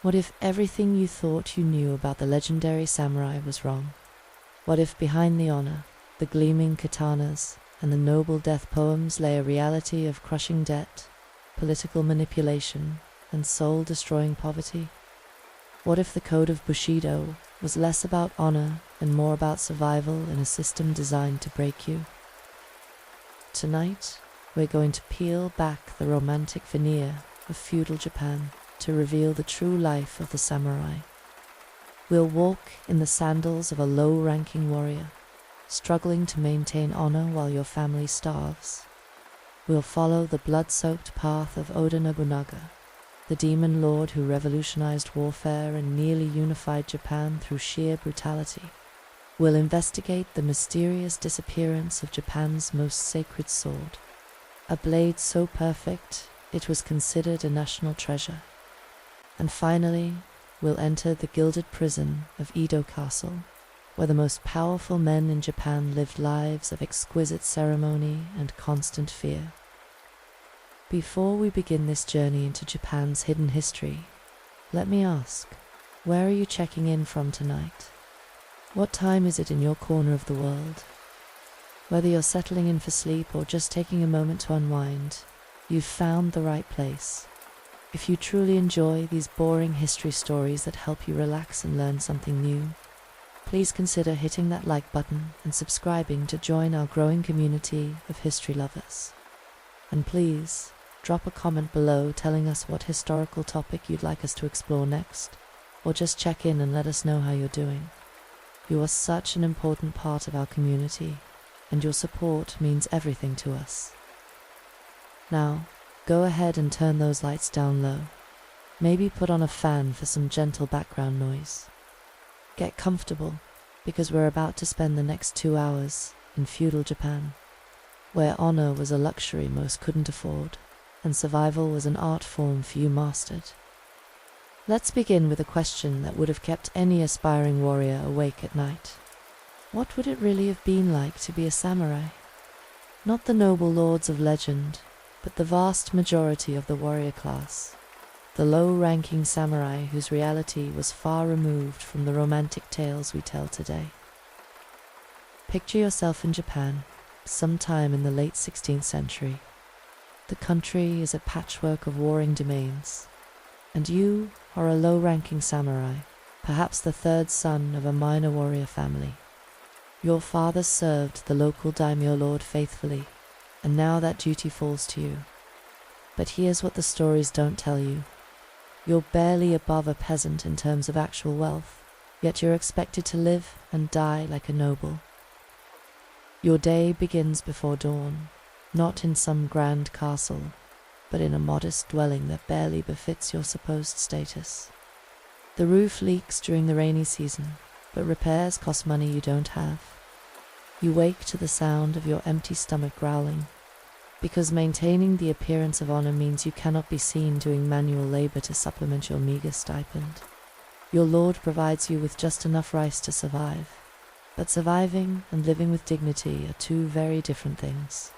What if everything you thought you knew about the legendary samurai was wrong? What if behind the honor, the gleaming katanas, and the noble death poems lay a reality of crushing debt, political manipulation, and soul-destroying poverty? What if the code of Bushido was less about honor and more about survival in a system designed to break you? Tonight, we're going to peel back the romantic veneer of feudal Japan to reveal the true life of the samurai. We'll walk in the sandals of a low-ranking warrior, struggling to maintain honor while your family starves. We'll follow the blood-soaked path of Oda Nobunaga, the demon lord who revolutionized warfare and nearly unified Japan through sheer brutality. We'll investigate the mysterious disappearance of Japan's most sacred sword, a blade so perfect it was considered a national treasure. And finally, we'll enter the gilded prison of Edo Castle, where the most powerful men in Japan lived lives of exquisite ceremony and constant fear. Before we begin this journey into Japan's hidden history, let me ask, where are you checking in from tonight? What time is it in your corner of the world? Whether you're settling in for sleep or just taking a moment to unwind, you've found the right place. If you truly enjoy these boring history stories that help you relax and learn something new, please consider hitting that like button and subscribing to join our growing community of history lovers. And please, drop a comment below telling us what historical topic you'd like us to explore next, or just check in and let us know how you're doing. You are such an important part of our community, and your support means everything to us. Now, go ahead and turn those lights down low. Maybe put on a fan for some gentle background noise. Get comfortable, because we're about to spend the next 2 hours in feudal Japan, where honor was a luxury most couldn't afford, and survival was an art form few mastered. Let's begin with a question that would have kept any aspiring warrior awake at night. What would it really have been like to be a samurai? Not the noble lords of legend, but the vast majority of the warrior class, the low-ranking samurai whose reality was far removed from the romantic tales we tell today. Picture yourself in Japan, sometime in the late 16th century. The country is a patchwork of warring domains, and you are a low-ranking samurai, perhaps the third son of a minor warrior family. Your father served the local daimyo lord faithfully, and now that duty falls to you. But here's what the stories don't tell you. You're barely above a peasant in terms of actual wealth, yet you're expected to live and die like a noble. Your day begins before dawn, not in some grand castle, but in a modest dwelling that barely befits your supposed status. The roof leaks during the rainy season, but repairs cost money you don't have. You wake to the sound of your empty stomach growling, because maintaining the appearance of honor means you cannot be seen doing manual labor to supplement your meager stipend. Your lord provides you with just enough rice to survive, but surviving and living with dignity are two very different things.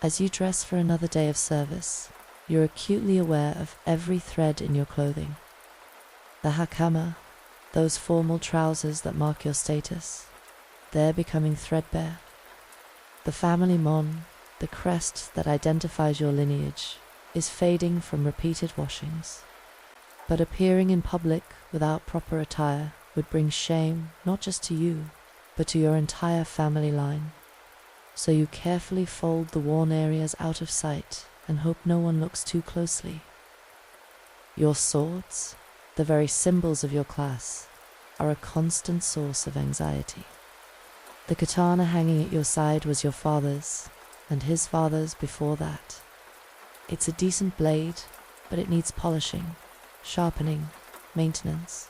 As you dress for another day of service, you're acutely aware of every thread in your clothing. The hakama, those formal trousers that mark your status, they're becoming threadbare. The family mon, the crest that identifies your lineage, is fading from repeated washings. But appearing in public without proper attire would bring shame not just to you, but to your entire family line. So you carefully fold the worn areas out of sight and hope no one looks too closely. Your swords, the very symbols of your class, are a constant source of anxiety. The katana hanging at your side was your father's, and his father's before that. It's a decent blade, but it needs polishing, sharpening, maintenance.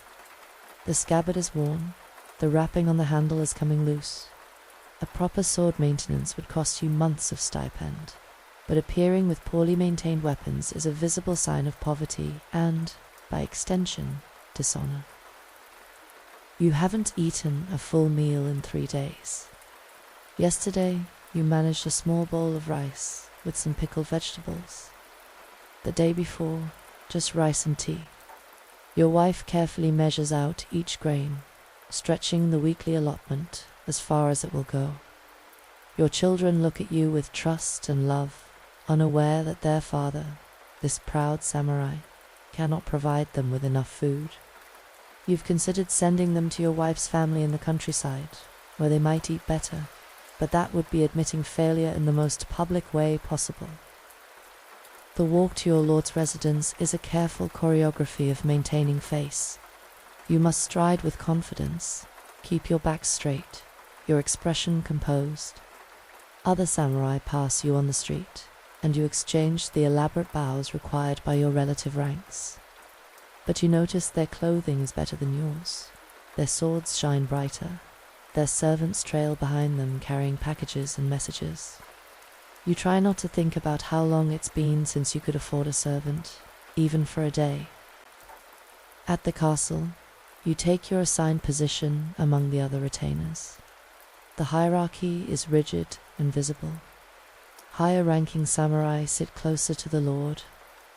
The scabbard is worn, the wrapping on the handle is coming loose. A proper sword maintenance would cost you months of stipend, but appearing with poorly maintained weapons is a visible sign of poverty and, by extension, dishonor. You haven't eaten a full meal in 3 days. Yesterday, you managed a small bowl of rice with some pickled vegetables. The day before, just rice and tea. Your wife carefully measures out each grain, stretching the weekly allotment as far as it will go. Your children look at you with trust and love, unaware that their father, this proud samurai, cannot provide them with enough food. You've considered sending them to your wife's family in the countryside, where they might eat better, but that would be admitting failure in the most public way possible. The walk to your lord's residence is a careful choreography of maintaining face. You must stride with confidence, keep your back straight, your expression composed. Other samurai pass you on the street, and you exchange the elaborate bows required by your relative ranks. But you notice their clothing is better than yours. Their swords shine brighter. Their servants trail behind them carrying packages and messages. You try not to think about how long it's been since you could afford a servant, even for a day. At the castle, you take your assigned position among the other retainers. The hierarchy is rigid and visible. Higher-ranking samurai sit closer to the lord,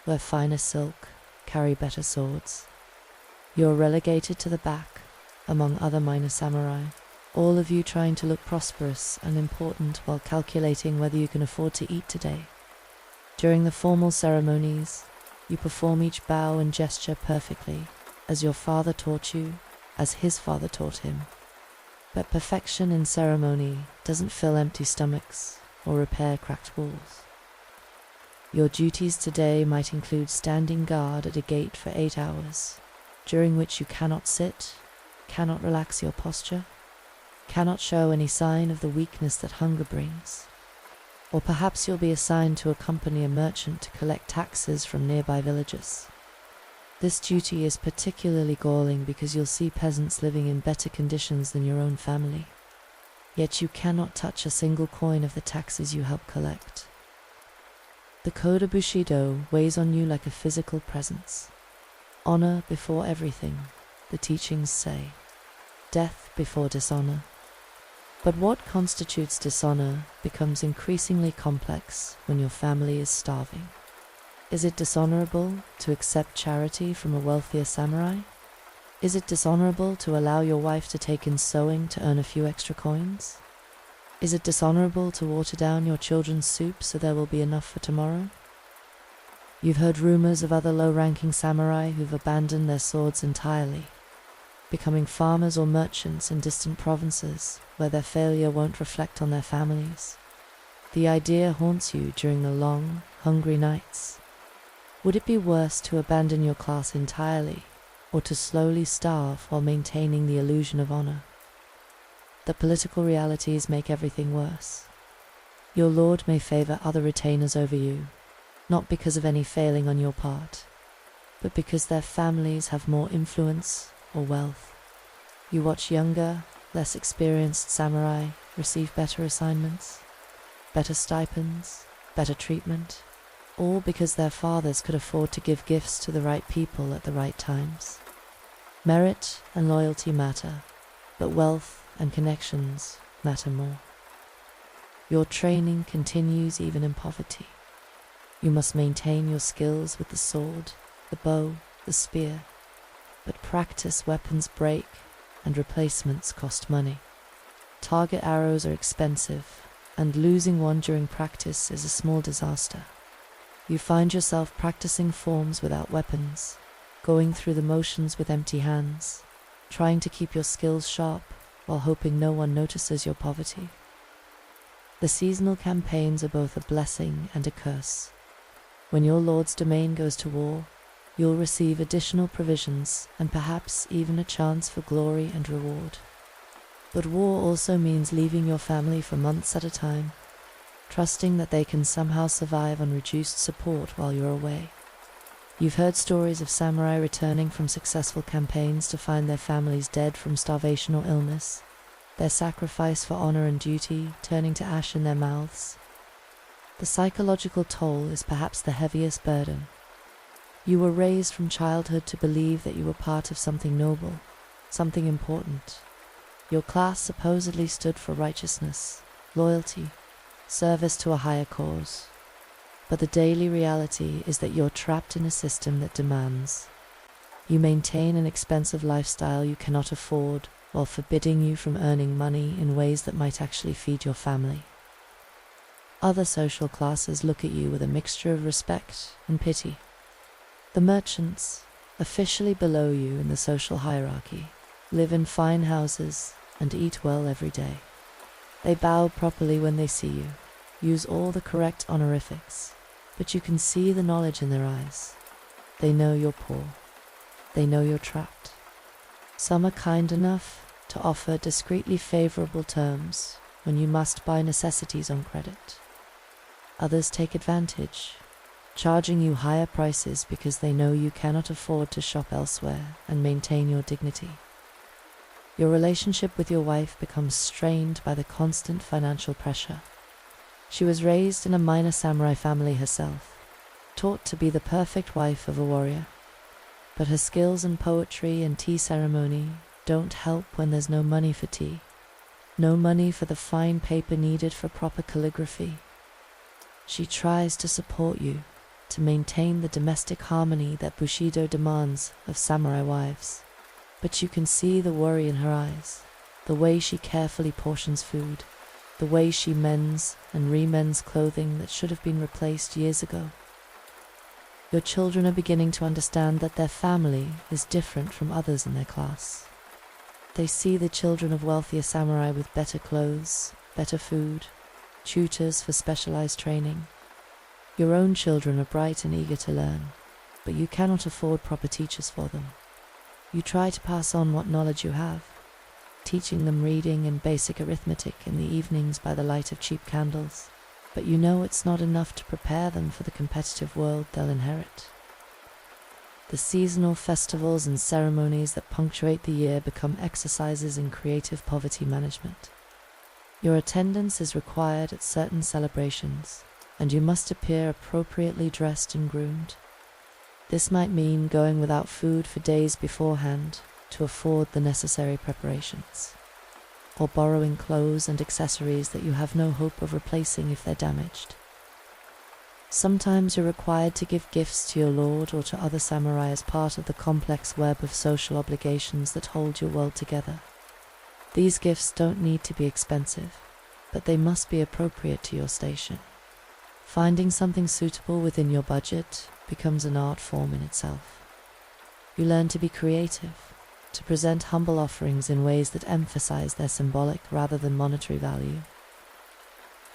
wear finer silk, carry better swords. You are relegated to the back, among other minor samurai, all of you trying to look prosperous and important while calculating whether you can afford to eat today. During the formal ceremonies, you perform each bow and gesture perfectly, as your father taught you, as his father taught him. But perfection in ceremony doesn't fill empty stomachs or repair cracked walls. Your duties today might include standing guard at a gate for 8 hours, during which you cannot sit, cannot relax your posture, cannot show any sign of the weakness that hunger brings. Or perhaps you'll be assigned to accompany a merchant to collect taxes from nearby villages. This duty is particularly galling because you'll see peasants living in better conditions than your own family. Yet you cannot touch a single coin of the taxes you help collect. The code of Bushido weighs on you like a physical presence. Honor before everything, the teachings say. Death before dishonor. But what constitutes dishonor becomes increasingly complex when your family is starving. Is it dishonorable to accept charity from a wealthier samurai? Is it dishonorable to allow your wife to take in sewing to earn a few extra coins? Is it dishonorable to water down your children's soup so there will be enough for tomorrow? You've heard rumors of other low-ranking samurai who've abandoned their swords entirely, becoming farmers or merchants in distant provinces where their failure won't reflect on their families. The idea haunts you during the long, hungry nights. Would it be worse to abandon your class entirely, or to slowly starve while maintaining the illusion of honor? The political realities make everything worse. Your lord may favor other retainers over you, not because of any failing on your part, but because their families have more influence or wealth. You watch younger, less experienced samurai receive better assignments, better stipends, better treatment, all because their fathers could afford to give gifts to the right people at the right times. Merit and loyalty matter, but wealth and connections matter more. Your training continues even in poverty. You must maintain your skills with the sword, the bow, the spear, but practice weapons break and replacements cost money. Target arrows are expensive, and losing one during practice is a small disaster. You find yourself practicing forms without weapons, going through the motions with empty hands, trying to keep your skills sharp while hoping no one notices your poverty. The seasonal campaigns are both a blessing and a curse. When your lord's domain goes to war, you'll receive additional provisions and perhaps even a chance for glory and reward. But war also means leaving your family for months at a time, trusting that they can somehow survive on reduced support while you're away. You've heard stories of samurai returning from successful campaigns to find their families dead from starvation or illness, their sacrifice for honor and duty turning to ash in their mouths. The psychological toll is perhaps the heaviest burden. You were raised from childhood to believe that you were part of something noble, something important. Your class supposedly stood for righteousness, loyalty, service to a higher cause. But the daily reality is that you're trapped in a system that demands You maintain an expensive lifestyle you cannot afford, while forbidding you from earning money in ways that might actually feed your family. Other social classes look at you with a mixture of respect and pity. The merchants, officially below you in the social hierarchy, live in fine houses and eat well every day. They bow properly when they see you, use all the correct honorifics, but you can see the knowledge in their eyes. They know you're poor. They know you're trapped. Some are kind enough to offer discreetly favorable terms when you must buy necessities on credit. Others take advantage, charging you higher prices because they know you cannot afford to shop elsewhere and maintain your dignity. Your relationship with your wife becomes strained by the constant financial pressure. She was raised in a minor samurai family herself, taught to be the perfect wife of a warrior. But her skills in poetry and tea ceremony don't help when there's no money for tea, no money for the fine paper needed for proper calligraphy. She tries to support you, to maintain the domestic harmony that Bushido demands of samurai wives. But you can see the worry in her eyes, the way she carefully portions food, the way she mends and remends clothing that should have been replaced years ago. Your children are beginning to understand that their family is different from others in their class. They see the children of wealthier samurai with better clothes, better food, tutors for specialized training. Your own children are bright and eager to learn, but you cannot afford proper teachers for them. You try to pass on what knowledge you have, teaching them reading and basic arithmetic in the evenings by the light of cheap candles, but you know it's not enough to prepare them for the competitive world they'll inherit. The seasonal festivals and ceremonies that punctuate the year become exercises in creative poverty management. Your attendance is required at certain celebrations, and you must appear appropriately dressed and groomed. This might mean going without food for days beforehand to afford the necessary preparations, or borrowing clothes and accessories that you have no hope of replacing if they're damaged. Sometimes you're required to give gifts to your lord or to other samurai as part of the complex web of social obligations that hold your world together. These gifts don't need to be expensive, but they must be appropriate to your station. Finding something suitable within your budget becomes an art form in itself. You learn to be creative, to present humble offerings in ways that emphasize their symbolic rather than monetary value.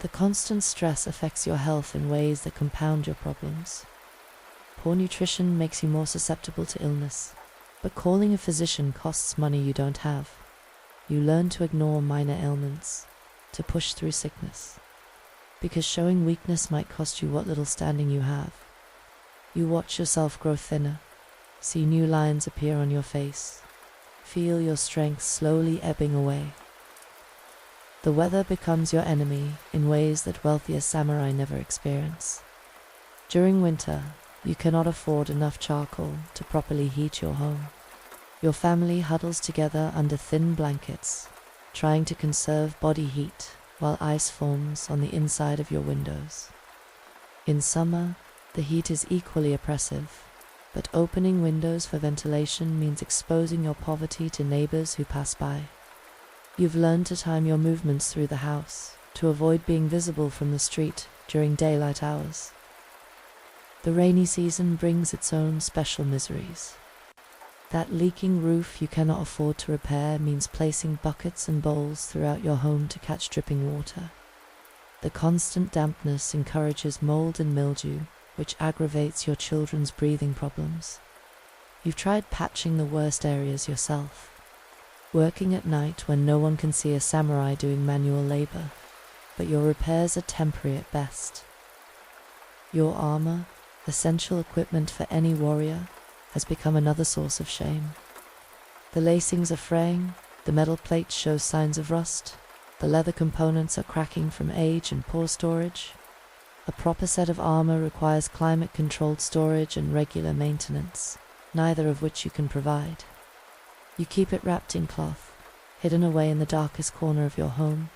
The constant stress affects your health in ways that compound your problems. Poor nutrition makes you more susceptible to illness, but calling a physician costs money you don't have. You learn to ignore minor ailments, to push through sickness, because showing weakness might cost you what little standing you have. You watch yourself grow thinner, see new lines appear on your face, feel your strength slowly ebbing away. The weather becomes your enemy in ways that wealthier samurai never experience. During winter, you cannot afford enough charcoal to properly heat your home. Your family huddles together under thin blankets, trying to conserve body heat while ice forms on the inside of your windows. In summer, the heat is equally oppressive, but opening windows for ventilation means exposing your poverty to neighbors who pass by. You've learned to time your movements through the house to avoid being visible from the street during daylight hours. The rainy season brings its own special miseries. That leaking roof you cannot afford to repair means placing buckets and bowls throughout your home to catch dripping water. The constant dampness encourages mold and mildew, which aggravates your children's breathing problems. You've tried patching the worst areas yourself, working at night when no one can see a samurai doing manual labor, but your repairs are temporary at best. Your armor, essential equipment for any warrior, has become another source of shame. The lacings are fraying, the metal plates show signs of rust, the leather components are cracking from age and poor storage. A proper set of armor requires climate-controlled storage and regular maintenance, neither of which you can provide. You keep it wrapped in cloth, hidden away in the darkest corner of your home,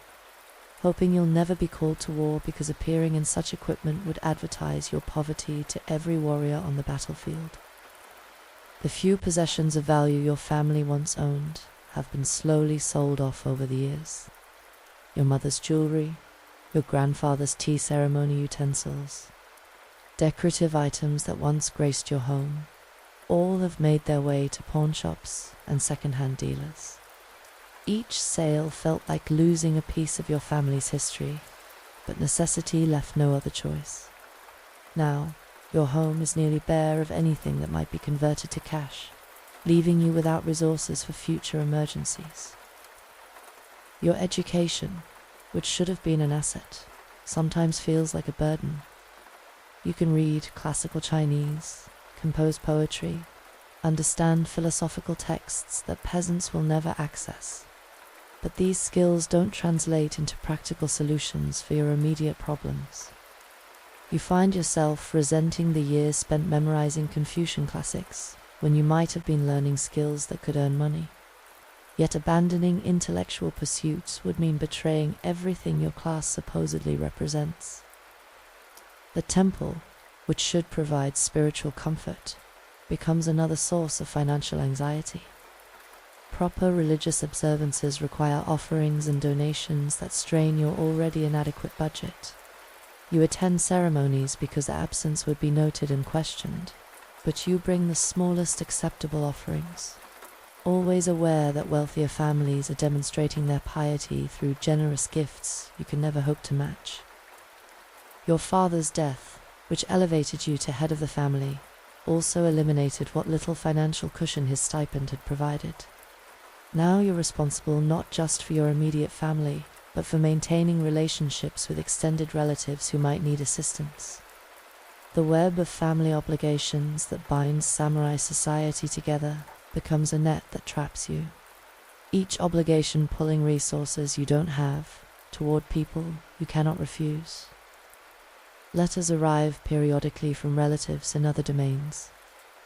hoping you'll never be called to war because appearing in such equipment would advertise your poverty to every warrior on the battlefield. The few possessions of value your family once owned have been slowly sold off over the years. Your mother's jewelry, your grandfather's tea ceremony utensils, decorative items that once graced your home, all have made their way to pawn shops and second-hand dealers. Each sale felt like losing a piece of your family's history, but necessity left no other choice. Now, your home is nearly bare of anything that might be converted to cash, leaving you without resources for future emergencies. Your education, which should have been an asset, sometimes feels like a burden. You can read classical Chinese, compose poetry, understand philosophical texts that peasants will never access. But these skills don't translate into practical solutions for your immediate problems. You find yourself resenting the years spent memorizing Confucian classics when you might have been learning skills that could earn money. Yet abandoning intellectual pursuits would mean betraying everything your class supposedly represents. The temple, which should provide spiritual comfort, becomes another source of financial anxiety. Proper religious observances require offerings and donations that strain your already inadequate budget. You attend ceremonies because absence would be noted and questioned, but you bring the smallest acceptable offerings, always aware that wealthier families are demonstrating their piety through generous gifts you can never hope to match. Your father's death, which elevated you to head of the family, also eliminated what little financial cushion his stipend had provided. Now you're responsible not just for your immediate family, but for maintaining relationships with extended relatives who might need assistance. The web of family obligations that binds samurai society together becomes a net that traps you, each obligation pulling resources you don't have toward people you cannot refuse. Letters arrive periodically from relatives in other domains,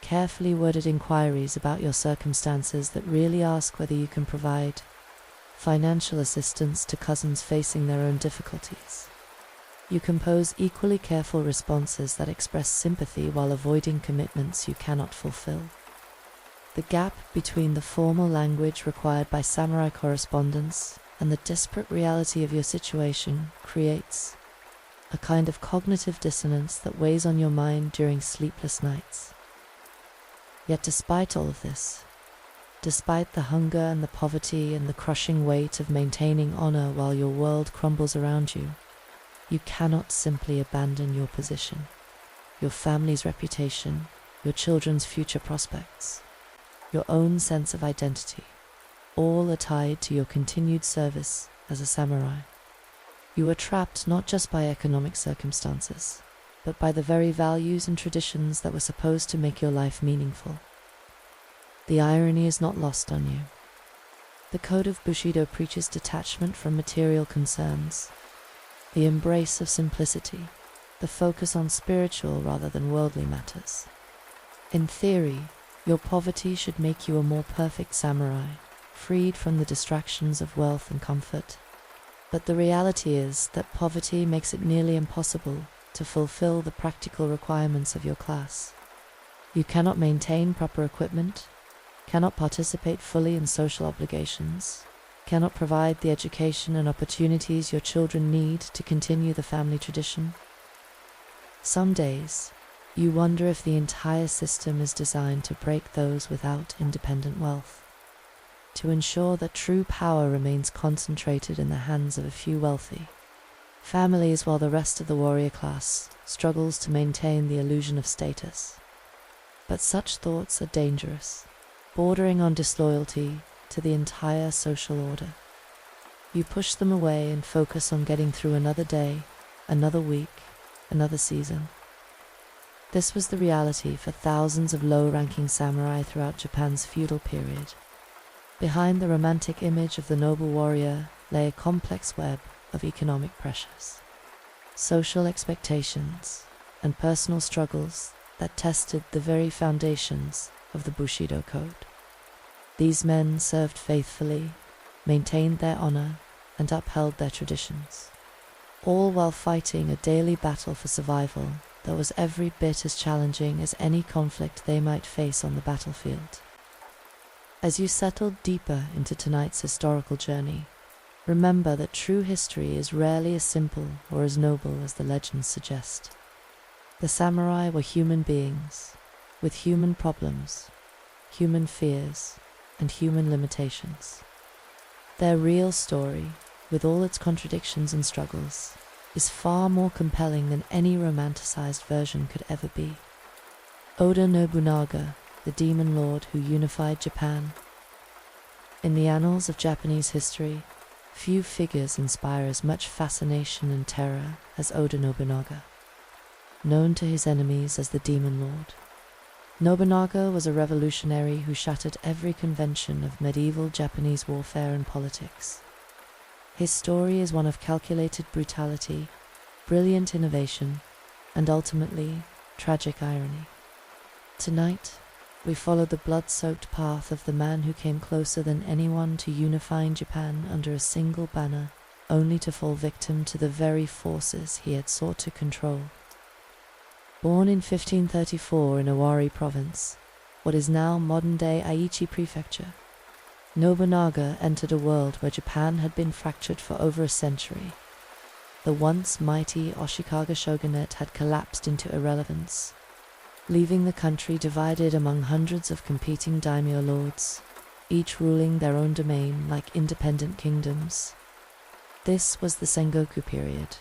carefully worded inquiries about your circumstances that really ask whether you can provide financial assistance to cousins facing their own difficulties. You compose equally careful responses that express sympathy while avoiding commitments you cannot fulfill. The gap between the formal language required by samurai correspondence and the desperate reality of your situation creates a kind of cognitive dissonance that weighs on your mind during sleepless nights. Yet despite all of this, despite the hunger and the poverty and the crushing weight of maintaining honor while your world crumbles around you, you cannot simply abandon your position, your family's reputation, your children's future prospects, your own sense of identity. All are tied to your continued service as a samurai. You are trapped not just by economic circumstances, but by the very values and traditions that were supposed to make your life meaningful. The irony is not lost on you. The code of Bushido preaches detachment from material concerns, the embrace of simplicity, the focus on spiritual rather than worldly matters. In theory, your poverty should make you a more perfect samurai, freed from the distractions of wealth and comfort. But the reality is that poverty makes it nearly impossible to fulfill the practical requirements of your class. You cannot maintain proper equipment, cannot participate fully in social obligations, cannot provide the education and opportunities your children need to continue the family tradition. Some days, you wonder if the entire system is designed to break those without independent wealth, to ensure that true power remains concentrated in the hands of a few wealthy families while the rest of the warrior class struggles to maintain the illusion of status. But such thoughts are dangerous, bordering on disloyalty to the entire social order. You push them away and focus on getting through another day, another week, another season. This was the reality for thousands of low-ranking samurai throughout Japan's feudal period. Behind the romantic image of the noble warrior lay a complex web of economic pressures, social expectations, and personal struggles that tested the very foundations of the Bushido Code. These men served faithfully, maintained their honor, and upheld their traditions, all while fighting a daily battle for survival that was every bit as challenging as any conflict they might face on the battlefield. As you settle deeper into tonight's historical journey, remember that true history is rarely as simple or as noble as the legends suggest. The samurai were human beings, with human problems, human fears, and human limitations. Their real story, with all its contradictions and struggles, is far more compelling than any romanticized version could ever be. Oda Nobunaga, the demon lord who unified Japan. In the annals of Japanese history, few figures inspire as much fascination and terror as Oda Nobunaga. Known to his enemies as the Demon Lord, Nobunaga was a revolutionary who shattered every convention of medieval Japanese warfare and politics. His story is one of calculated brutality, brilliant innovation, and ultimately, tragic irony. Tonight, we follow the blood-soaked path of the man who came closer than anyone to unifying Japan under a single banner, only to fall victim to the very forces he had sought to control. Born in 1534 in Owari Province, what is now modern-day Aichi Prefecture, Nobunaga entered a world where Japan had been fractured for over a century. The once mighty Ashikaga shogunate had collapsed into irrelevance, leaving the country divided among hundreds of competing daimyo lords, each ruling their own domain like independent kingdoms. This was the Sengoku period,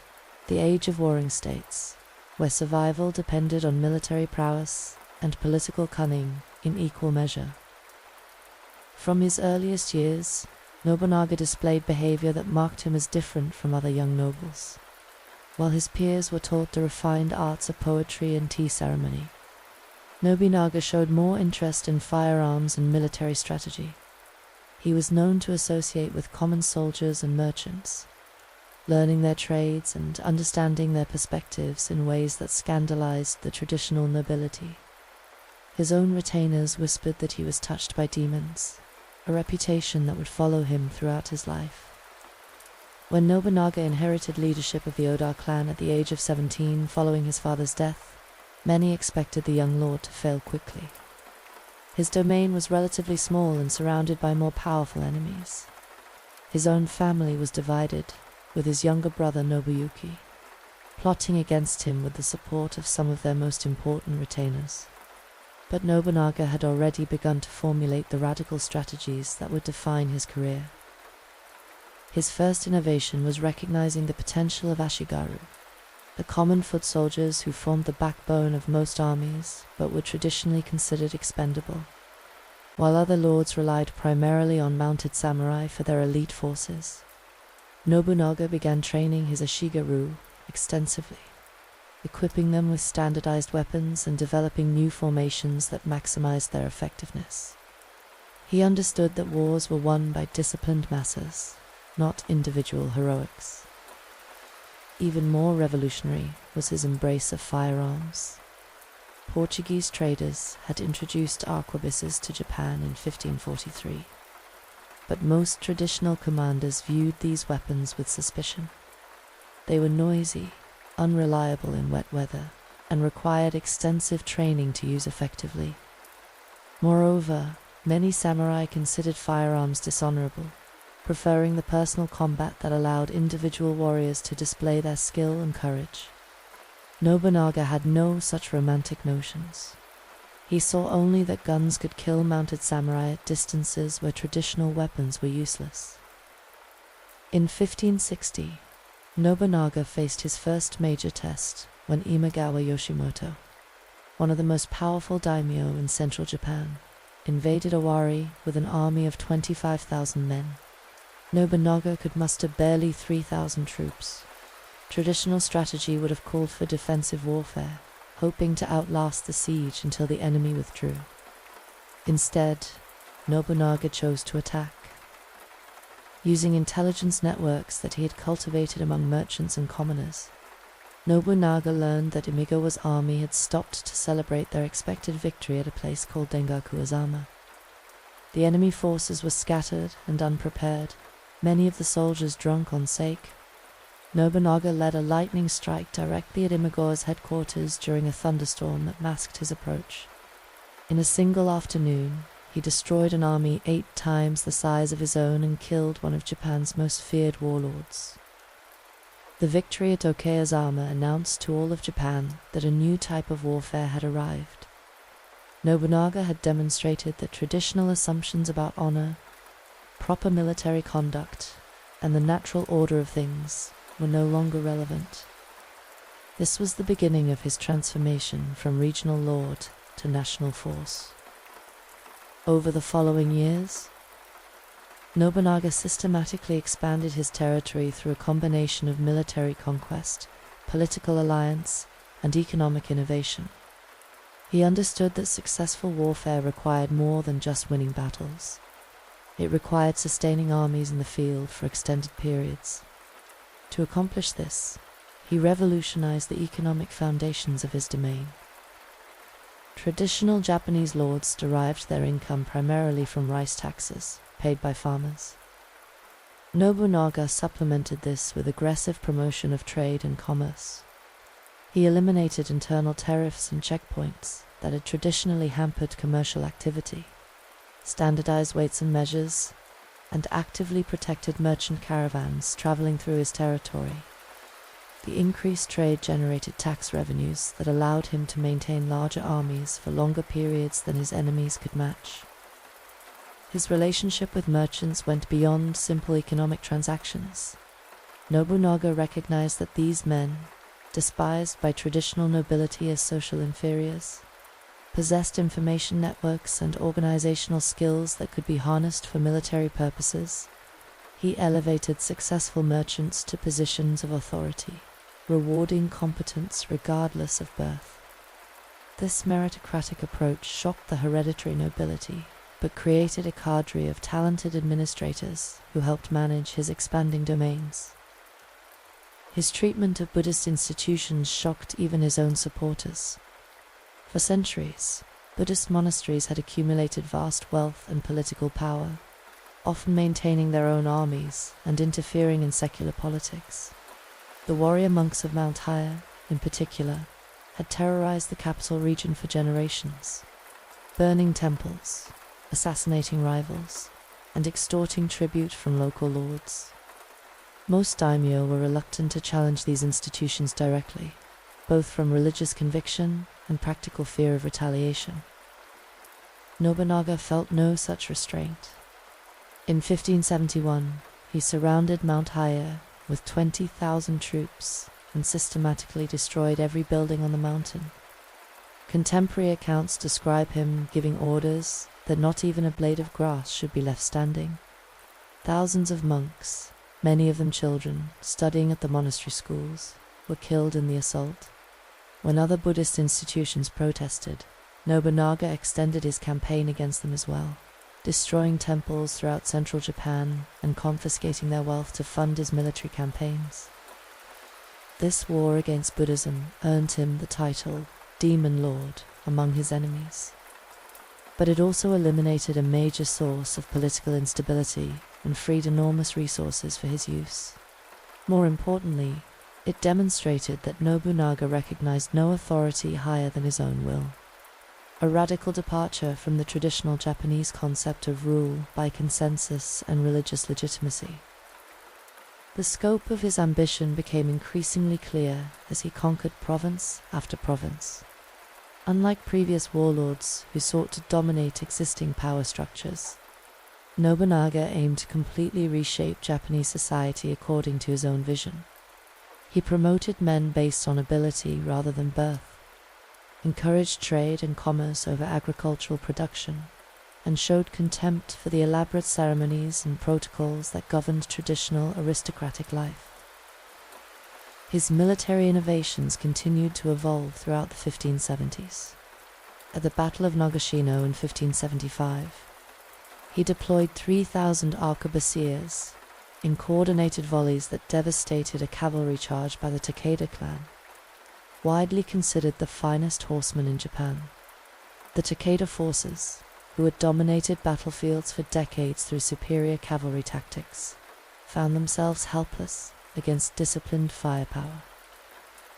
the age of warring states, where survival depended on military prowess and political cunning in equal measure. From his earliest years, Nobunaga displayed behavior that marked him as different from other young nobles. While his peers were taught the refined arts of poetry and tea ceremony, Nobunaga showed more interest in firearms and military strategy. He was known to associate with common soldiers and merchants, learning their trades and understanding their perspectives in ways that scandalized the traditional nobility. His own retainers whispered that he was touched by demons, a reputation that would follow him throughout his life. When Nobunaga inherited leadership of the Oda clan at the age of 17 following his father's death, many expected the young lord to fail quickly. His domain was relatively small and surrounded by more powerful enemies. His own family was divided, with his younger brother Nobuyuki plotting against him with the support of some of their most important retainers. But Nobunaga had already begun to formulate the radical strategies that would define his career. His first innovation was recognizing the potential of ashigaru, the common foot soldiers who formed the backbone of most armies but were traditionally considered expendable. While other lords relied primarily on mounted samurai for their elite forces, Nobunaga began training his ashigaru extensively, equipping them with standardized weapons and developing new formations that maximized their effectiveness. He understood that wars were won by disciplined masses, not individual heroics. Even more revolutionary was his embrace of firearms. Portuguese traders had introduced arquebuses to Japan in 1543, but most traditional commanders viewed these weapons with suspicion. They were noisy, unreliable in wet weather, and required extensive training to use effectively. Moreover, many samurai considered firearms dishonorable, preferring the personal combat that allowed individual warriors to display their skill and courage. Nobunaga had no such romantic notions. He saw only that guns could kill mounted samurai at distances where traditional weapons were useless. In 1560, Nobunaga faced his first major test when Imagawa Yoshimoto, one of the most powerful daimyo in central Japan, invaded Owari with an army of 25,000 men. Nobunaga could muster barely 3,000 troops. Traditional strategy would have called for defensive warfare, hoping to outlast the siege until the enemy withdrew. Instead, Nobunaga chose to attack. Using intelligence networks that he had cultivated among merchants and commoners, Nobunaga learned that Imigawa's army had stopped to celebrate their expected victory at a place called Dengaku-Azama. The enemy forces were scattered and unprepared, many of the soldiers drunk on sake. Nobunaga led a lightning strike directly at Imago's headquarters during a thunderstorm that masked his approach. In a single afternoon, he destroyed an army 8 times the size of his own and killed one of Japan's most feared warlords. The victory at Okeyazama announced to all of Japan that a new type of warfare had arrived. Nobunaga had demonstrated that traditional assumptions about honor, proper military conduct, and the natural order of things were no longer relevant. This was the beginning of his transformation from regional lord to national force. Over the following years, Nobunaga systematically expanded his territory through a combination of military conquest, political alliance, and economic innovation. He understood that successful warfare required more than just winning battles. It required sustaining armies in the field for extended periods. To accomplish this, he revolutionized the economic foundations of his domain. Traditional Japanese lords derived their income primarily from rice taxes paid by farmers. Nobunaga supplemented this with aggressive promotion of trade and commerce. He eliminated internal tariffs and checkpoints that had traditionally hampered commercial activity, standardized weights and measures, and actively protected merchant caravans traveling through his territory. The increased trade generated tax revenues that allowed him to maintain larger armies for longer periods than his enemies could match. His relationship with merchants went beyond simple economic transactions. Nobunaga recognized that these men, despised by traditional nobility as social inferiors, possessed information networks and organizational skills that could be harnessed for military purposes. He elevated successful merchants to positions of authority, rewarding competence regardless of birth. This meritocratic approach shocked the hereditary nobility, but created a cadre of talented administrators who helped manage his expanding domains. His treatment of Buddhist institutions shocked even his own supporters. For centuries, Buddhist monasteries had accumulated vast wealth and political power, often maintaining their own armies and interfering in secular politics. The warrior monks of Mount Haya, in particular, had terrorized the capital region for generations, burning temples, assassinating rivals, and extorting tribute from local lords. Most daimyo were reluctant to challenge these institutions directly, both from religious conviction and practical fear of retaliation. Nobunaga felt no such restraint. In 1571, he surrounded Mount Haya with 20,000 troops and systematically destroyed every building on the mountain. Contemporary accounts describe him giving orders that not even a blade of grass should be left standing. Thousands of monks, many of them children, studying at the monastery schools, were killed in the assault. When other Buddhist institutions protested, Nobunaga extended his campaign against them as well, destroying temples throughout central Japan and confiscating their wealth to fund his military campaigns. This war against Buddhism earned him the title Demon Lord among his enemies. But it also eliminated a major source of political instability and freed enormous resources for his use. More importantly, it demonstrated that Nobunaga recognized no authority higher than his own will, a radical departure from the traditional Japanese concept of rule by consensus and religious legitimacy. The scope of his ambition became increasingly clear as he conquered province after province. Unlike previous warlords who sought to dominate existing power structures, Nobunaga aimed to completely reshape Japanese society according to his own vision. He promoted men based on ability rather than birth, encouraged trade and commerce over agricultural production, and showed contempt for the elaborate ceremonies and protocols that governed traditional aristocratic life. His military innovations continued to evolve throughout the 1570s. At the Battle of Nagashino in 1575, he deployed 3,000 arquebusiers in coordinated volleys that devastated a cavalry charge by the Takeda clan, widely considered the finest horsemen in Japan. The Takeda forces, who had dominated battlefields for decades through superior cavalry tactics, found themselves helpless against disciplined firepower.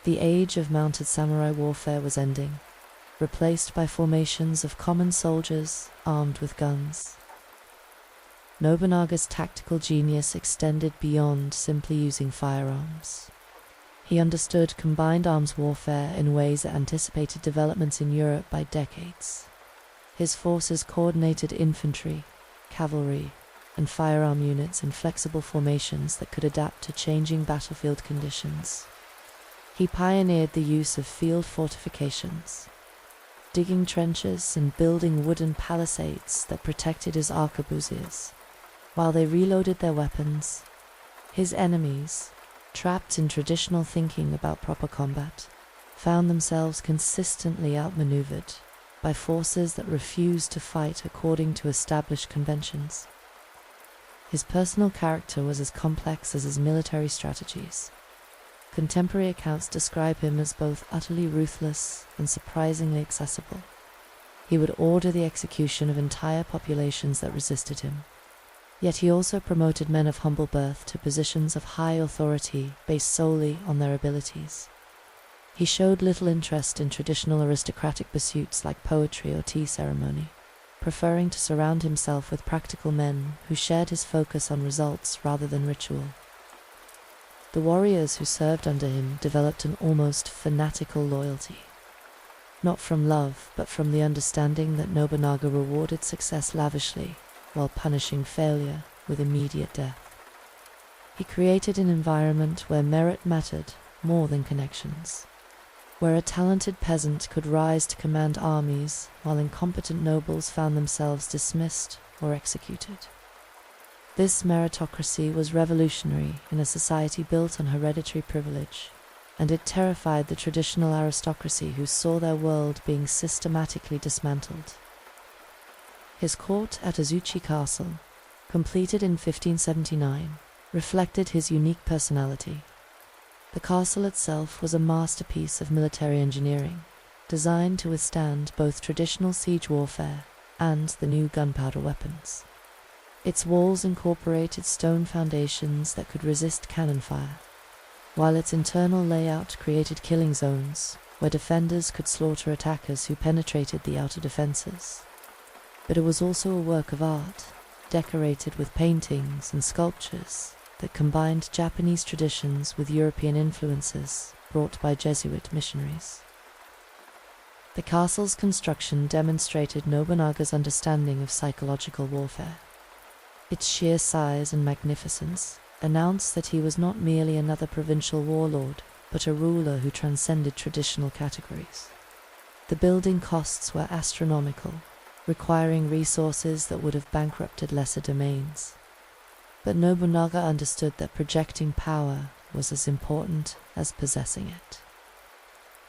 The age of mounted samurai warfare was ending, replaced by formations of common soldiers armed with guns. Nobunaga's tactical genius extended beyond simply using firearms. He understood combined arms warfare in ways that anticipated developments in Europe by decades. His forces coordinated infantry, cavalry, and firearm units in flexible formations that could adapt to changing battlefield conditions. He pioneered the use of field fortifications, digging trenches and building wooden palisades that protected his arquebusiers, while they reloaded their weapons. His enemies, trapped in traditional thinking about proper combat, found themselves consistently outmaneuvered by forces that refused to fight according to established conventions. His personal character was as complex as his military strategies. Contemporary accounts describe him as both utterly ruthless and surprisingly accessible. He would order the execution of entire populations that resisted him. Yet he also promoted men of humble birth to positions of high authority based solely on their abilities. He showed little interest in traditional aristocratic pursuits like poetry or tea ceremony, preferring to surround himself with practical men who shared his focus on results rather than ritual. The warriors who served under him developed an almost fanatical loyalty, not from love, but from the understanding that Nobunaga rewarded success lavishly while punishing failure with immediate death. He created an environment where merit mattered more than connections, where a talented peasant could rise to command armies while incompetent nobles found themselves dismissed or executed. This meritocracy was revolutionary in a society built on hereditary privilege, and it terrified the traditional aristocracy who saw their world being systematically dismantled. His court at Edo Castle, completed in 1579, reflected his unique personality. The castle itself was a masterpiece of military engineering, designed to withstand both traditional siege warfare and the new gunpowder weapons. Its walls incorporated stone foundations that could resist cannon fire, while its internal layout created killing zones where defenders could slaughter attackers who penetrated the outer defenses. But it was also a work of art, decorated with paintings and sculptures that combined Japanese traditions with European influences brought by Jesuit missionaries. The castle's construction demonstrated Nobunaga's understanding of psychological warfare. Its sheer size and magnificence announced that he was not merely another provincial warlord, but a ruler who transcended traditional categories. The building costs were astronomical, requiring resources that would have bankrupted lesser domains. But Nobunaga understood that projecting power was as important as possessing it.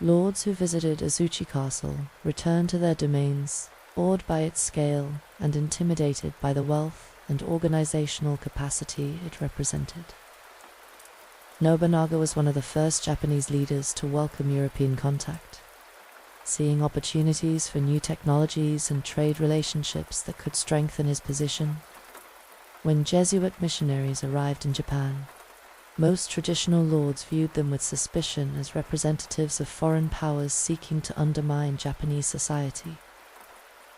Lords who visited Edo Castle returned to their domains, awed by its scale and intimidated by the wealth and organizational capacity it represented. Nobunaga was one of the first Japanese leaders to welcome European contact, seeing opportunities for new technologies and trade relationships that could strengthen his position. When Jesuit missionaries arrived in Japan, most traditional lords viewed them with suspicion as representatives of foreign powers seeking to undermine Japanese society.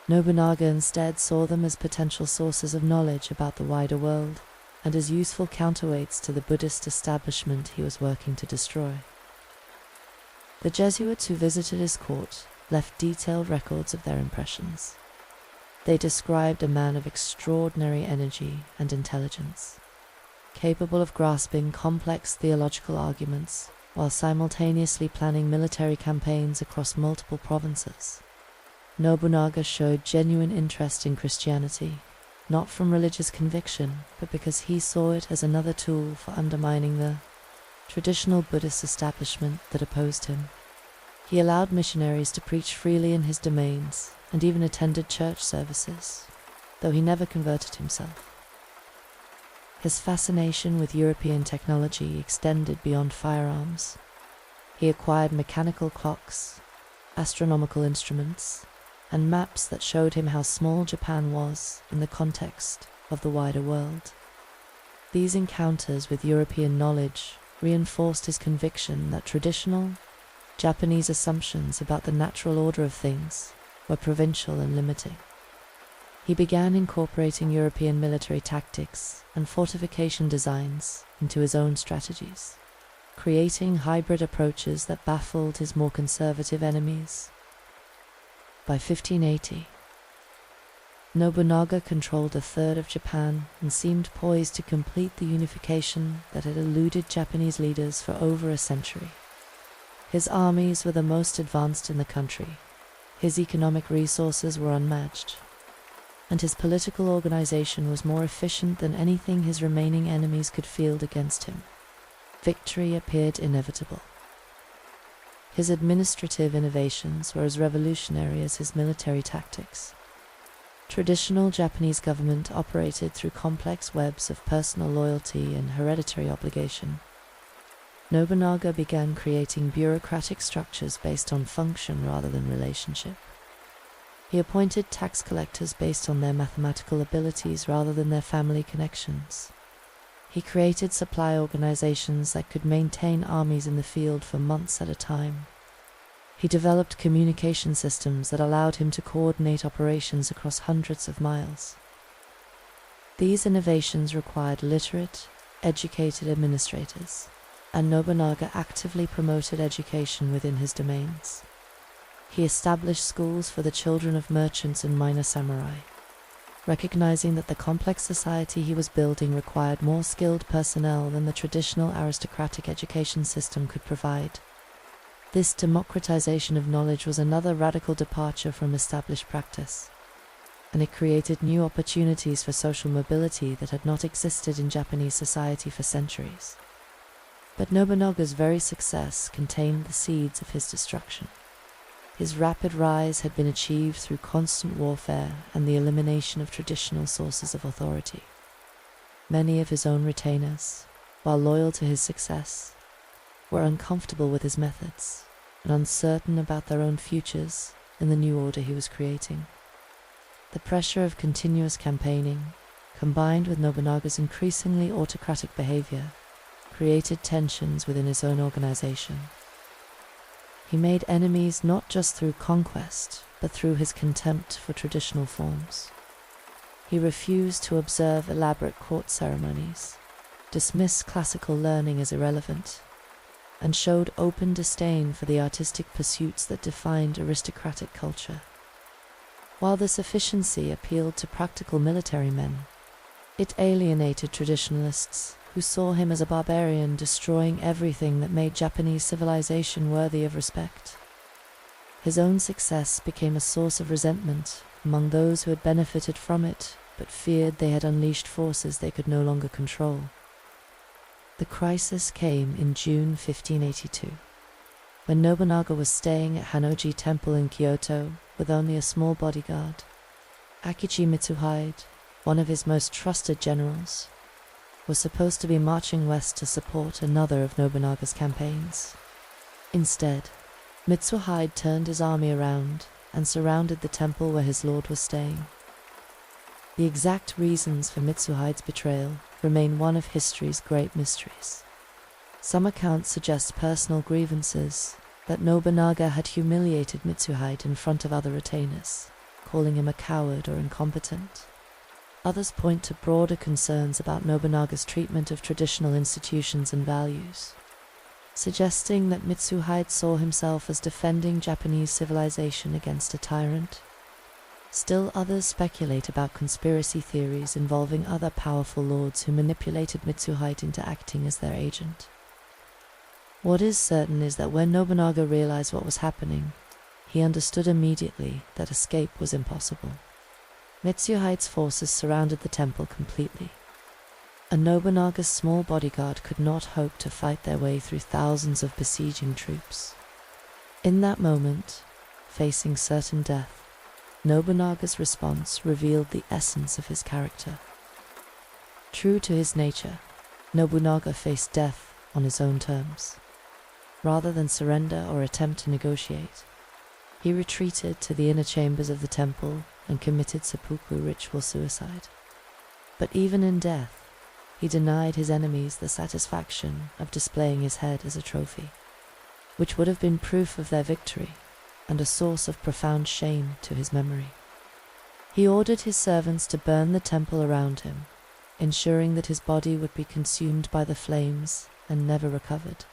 Nobunaga instead saw them as potential sources of knowledge about the wider world and as useful counterweights to the Buddhist establishment he was working to destroy. The Jesuits who visited his court left detailed records of their impressions. They described a man of extraordinary energy and intelligence, capable of grasping complex theological arguments while simultaneously planning military campaigns across multiple provinces. Nobunaga showed genuine interest in Christianity, not from religious conviction, but because he saw it as another tool for undermining the traditional Buddhist establishment that opposed him. He allowed missionaries to preach freely in his domains and even attended church services, though he never converted himself. His fascination with European technology extended beyond firearms. He acquired mechanical clocks, astronomical instruments, and maps that showed him how small Japan was in the context of the wider world. These encounters with European knowledge reinforced his conviction that traditional Japanese assumptions about the natural order of things were provincial and limiting. He began incorporating European military tactics and fortification designs into his own strategies, creating hybrid approaches that baffled his more conservative enemies. By 1580, Nobunaga controlled a third of Japan and seemed poised to complete the unification that had eluded Japanese leaders for over a century. His armies were the most advanced in the country, his economic resources were unmatched, and his political organization was more efficient than anything his remaining enemies could field against him. Victory appeared inevitable. His administrative innovations were as revolutionary as his military tactics. Traditional Japanese government operated through complex webs of personal loyalty and hereditary obligation. Nobunaga began creating bureaucratic structures based on function rather than relationship. He appointed tax collectors based on their mathematical abilities rather than their family connections. He created supply organizations that could maintain armies in the field for months at a time. He developed communication systems that allowed him to coordinate operations across hundreds of miles. These innovations required literate, educated administrators, and Nobunaga actively promoted education within his domains. He established schools for the children of merchants and minor samurai, recognizing that the complex society he was building required more skilled personnel than the traditional aristocratic education system could provide. This democratization of knowledge was another radical departure from established practice, and it created new opportunities for social mobility that had not existed in Japanese society for centuries. But Nobunaga's very success contained the seeds of his destruction. His rapid rise had been achieved through constant warfare and the elimination of traditional sources of authority. Many of his own retainers, while loyal to his success, were uncomfortable with his methods and uncertain about their own futures in the new order he was creating. The pressure of continuous campaigning, combined with Nobunaga's increasingly autocratic behavior, created tensions within his own organization. He made enemies not just through conquest, but through his contempt for traditional forms. He refused to observe elaborate court ceremonies, dismissed classical learning as irrelevant, and showed open disdain for the artistic pursuits that defined aristocratic culture. While this efficiency appealed to practical military men, it alienated traditionalists who saw him as a barbarian destroying everything that made Japanese civilization worthy of respect. His own success became a source of resentment among those who had benefited from it, but feared they had unleashed forces they could no longer control. The crisis came in June 1582, when Nobunaga was staying at Hannoji Temple in Kyoto with only a small bodyguard. Akichi Mitsuhide, one of his most trusted generals, was supposed to be marching west to support another of Nobunaga's campaigns. Instead, Mitsuhide turned his army around and surrounded the temple where his lord was staying. The exact reasons for Mitsuhide's betrayal remain one of history's great mysteries. Some accounts suggest personal grievances, that Nobunaga had humiliated Mitsuhide in front of other retainers, calling him a coward or incompetent. Others point to broader concerns about Nobunaga's treatment of traditional institutions and values, suggesting that Mitsuhide saw himself as defending Japanese civilization against a tyrant. Still others speculate about conspiracy theories involving other powerful lords who manipulated Mitsuhide into acting as their agent. What is certain is that when Nobunaga realized what was happening, he understood immediately that escape was impossible. Mitsuhide's forces surrounded the temple completely, and Nobunaga's small bodyguard could not hope to fight their way through thousands of besieging troops. In that moment, facing certain death, Nobunaga's response revealed the essence of his character. True to his nature, Nobunaga faced death on his own terms. Rather than surrender or attempt to negotiate, he retreated to the inner chambers of the temple and committed seppuku ritual suicide. But even in death, he denied his enemies the satisfaction of displaying his head as a trophy, which would have been proof of their victory and a source of profound shame to his memory. He ordered his servants to burn the temple around him, ensuring that his body would be consumed by the flames and never recovered.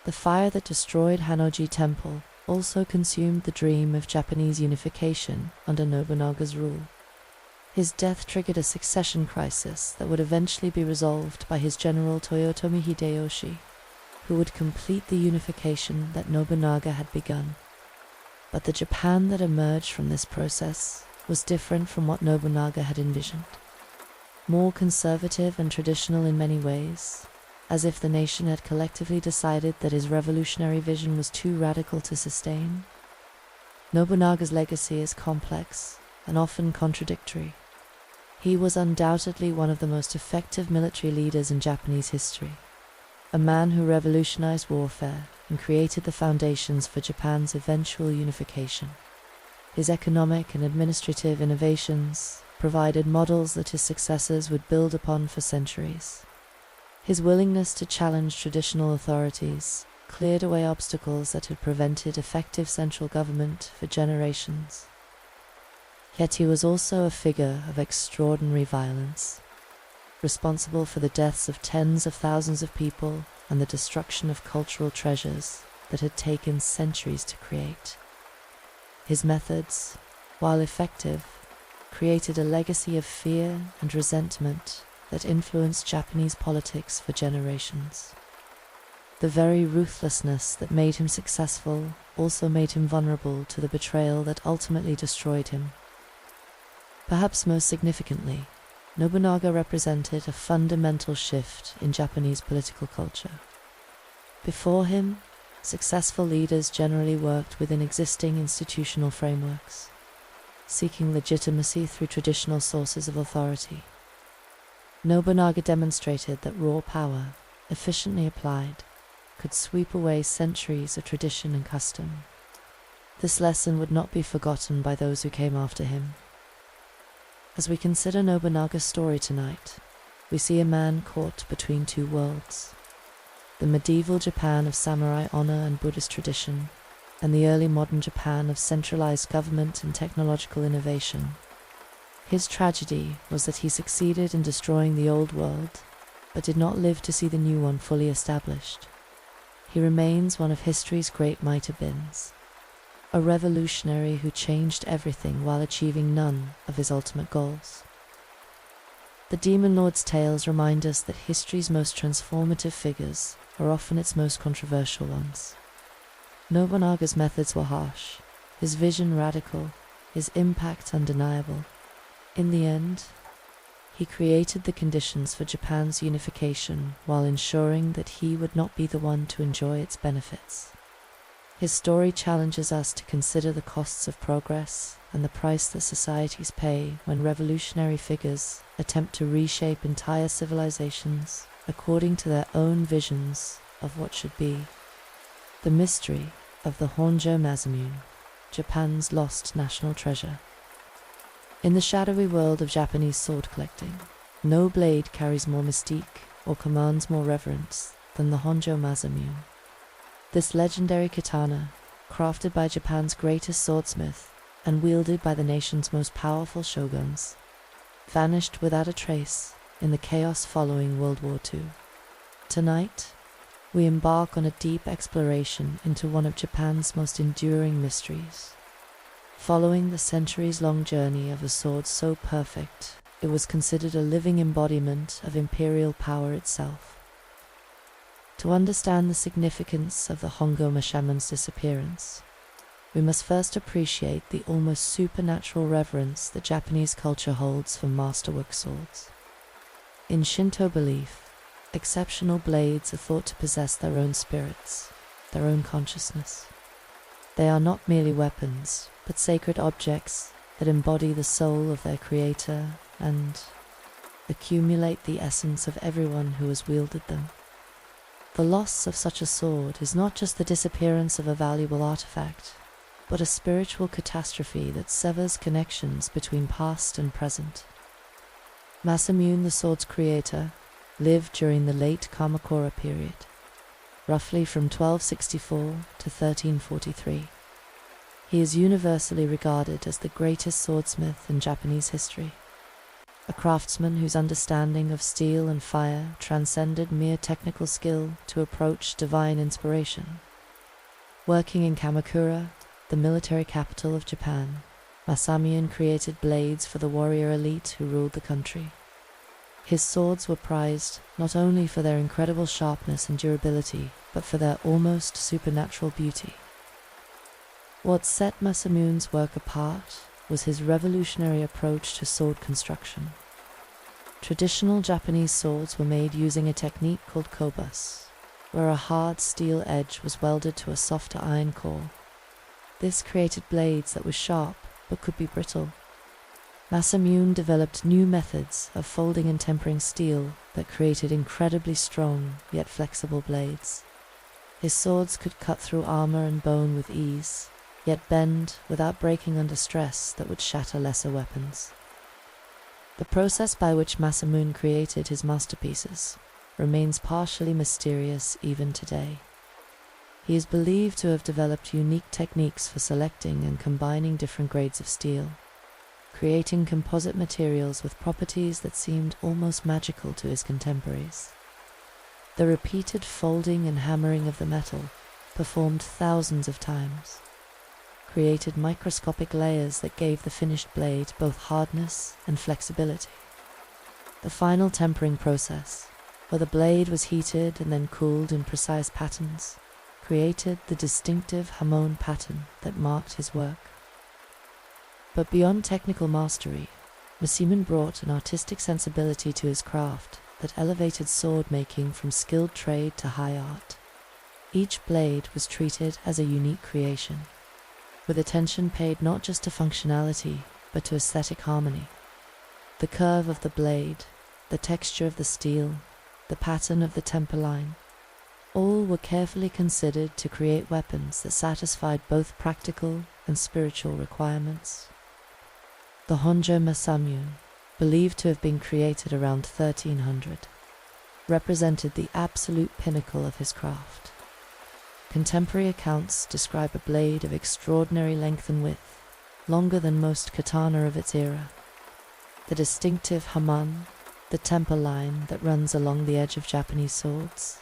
The fire that destroyed Hannoji Temple also consumed the dream of Japanese unification under Nobunaga's rule. His death triggered a succession crisis that would eventually be resolved by his general Toyotomi Hideyoshi, who would complete the unification that Nobunaga had begun. But the Japan that emerged from this process was different from what Nobunaga had envisioned. More conservative and traditional in many ways, as if the nation had collectively decided that his revolutionary vision was too radical to sustain. Nobunaga's legacy is complex and often contradictory. He was undoubtedly one of the most effective military leaders in Japanese history, a man who revolutionized warfare and created the foundations for Japan's eventual unification. His economic and administrative innovations provided models that his successors would build upon for centuries. His willingness to challenge traditional authorities cleared away obstacles that had prevented effective central government for generations. Yet he was also a figure of extraordinary violence, responsible for the deaths of tens of thousands of people and the destruction of cultural treasures that had taken centuries to create. His methods, while effective, created a legacy of fear and resentment that influenced Japanese politics for generations. The very ruthlessness that made him successful also made him vulnerable to the betrayal that ultimately destroyed him. Perhaps most significantly, Nobunaga represented a fundamental shift in Japanese political culture. Before him, successful leaders generally worked within existing institutional frameworks, seeking legitimacy through traditional sources of authority. Nobunaga demonstrated that raw power, efficiently applied, could sweep away centuries of tradition and custom. This lesson would not be forgotten by those who came after him. As we consider Nobunaga's story tonight, we see a man caught between two worlds: the medieval Japan of samurai honor and Buddhist tradition, and the early modern Japan of centralized government and technological innovation. His tragedy was that he succeeded in destroying the old world, but did not live to see the new one fully established. He remains one of history's great might-have-beens, a revolutionary who changed everything while achieving none of his ultimate goals. The Demon Lord's tales remind us that history's most transformative figures are often its most controversial ones. Nobunaga's methods were harsh, his vision radical, his impact undeniable. In the end, he created the conditions for Japan's unification while ensuring that he would not be the one to enjoy its benefits. His story challenges us to consider the costs of progress and the price that societies pay when revolutionary figures attempt to reshape entire civilizations according to their own visions of what should be. The mystery of the Honjo Masamune, Japan's lost national treasure. In the shadowy world of Japanese sword collecting, no blade carries more mystique or commands more reverence than the Honjo Masamune. This legendary katana, crafted by Japan's greatest swordsmith and wielded by the nation's most powerful shoguns, vanished without a trace in the chaos following World War II. Tonight, we embark on a deep exploration into one of Japan's most enduring mysteries. Following the centuries-long journey of a sword so perfect, it was considered a living embodiment of imperial power itself. To understand the significance of the Hongo Mashaman's disappearance, we must first appreciate the almost supernatural reverence that Japanese culture holds for masterwork swords. In Shinto belief, exceptional blades are thought to possess their own spirits, their own consciousness. They are not merely weapons, but sacred objects that embody the soul of their creator and accumulate the essence of everyone who has wielded them. The loss of such a sword is not just the disappearance of a valuable artifact, but a spiritual catastrophe that severs connections between past and present. Masamune, the sword's creator, lived during the late Kamakura period, roughly from 1264 to 1343. He is universally regarded as the greatest swordsmith in Japanese history, a craftsman whose understanding of steel and fire transcended mere technical skill to approach divine inspiration. Working in Kamakura, the military capital of Japan, Masamune created blades for the warrior elite who ruled the country. His swords were prized not only for their incredible sharpness and durability, but for their almost supernatural beauty. What set Masamune's work apart was his revolutionary approach to sword construction. Traditional Japanese swords were made using a technique called kobus, where a hard steel edge was welded to a softer iron core. This created blades that were sharp but could be brittle. Masamune developed new methods of folding and tempering steel that created incredibly strong yet flexible blades. His swords could cut through armor and bone with ease, yet bend without breaking under stress that would shatter lesser weapons. The process by which Masamune created his masterpieces remains partially mysterious even today. He is believed to have developed unique techniques for selecting and combining different grades of steel, creating composite materials with properties that seemed almost magical to his contemporaries. The repeated folding and hammering of the metal, performed thousands of times, created microscopic layers that gave the finished blade both hardness and flexibility. The final tempering process, where the blade was heated and then cooled in precise patterns, created the distinctive hamon pattern that marked his work. But beyond technical mastery, Masamune brought an artistic sensibility to his craft that elevated sword making from skilled trade to high art. Each blade was treated as a unique creation, with attention paid not just to functionality, but to aesthetic harmony. The curve of the blade, the texture of the steel, the pattern of the temper line, all were carefully considered to create weapons that satisfied both practical and spiritual requirements. The Honjo Masamune, believed to have been created around 1300, represented the absolute pinnacle of his craft. Contemporary accounts describe a blade of extraordinary length and width, longer than most katana of its era. The distinctive hamon, the temper line that runs along the edge of Japanese swords,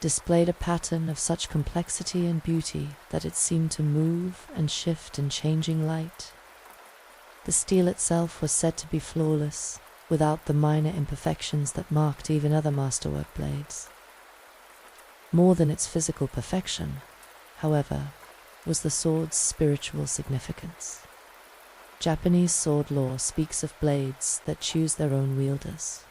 displayed a pattern of such complexity and beauty that it seemed to move and shift in changing light. The steel itself was said to be flawless, without the minor imperfections that marked even other masterwork blades. More than its physical perfection, however, was the sword's spiritual significance. Japanese sword lore speaks of blades that choose their own wielders,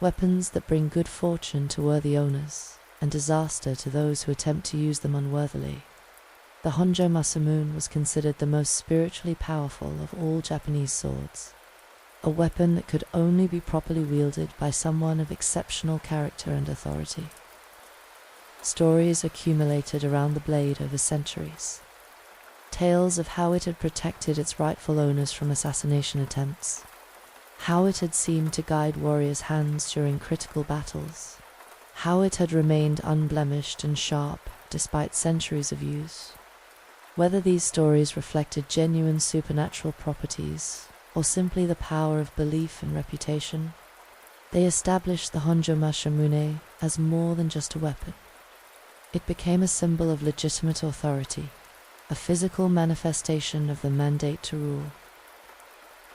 weapons that bring good fortune to worthy owners and disaster to those who attempt to use them unworthily. The Honjo Masamune was considered the most spiritually powerful of all Japanese swords, a weapon that could only be properly wielded by someone of exceptional character and authority. Stories accumulated around the blade over centuries. Tales of how it had protected its rightful owners from assassination attempts, how it had seemed to guide warriors' hands during critical battles, how it had remained unblemished and sharp despite centuries of use. Whether these stories reflected genuine supernatural properties or simply the power of belief and reputation, they established the Honjo Masamune as more than just a weapon. It became a symbol of legitimate authority, a physical manifestation of the mandate to rule.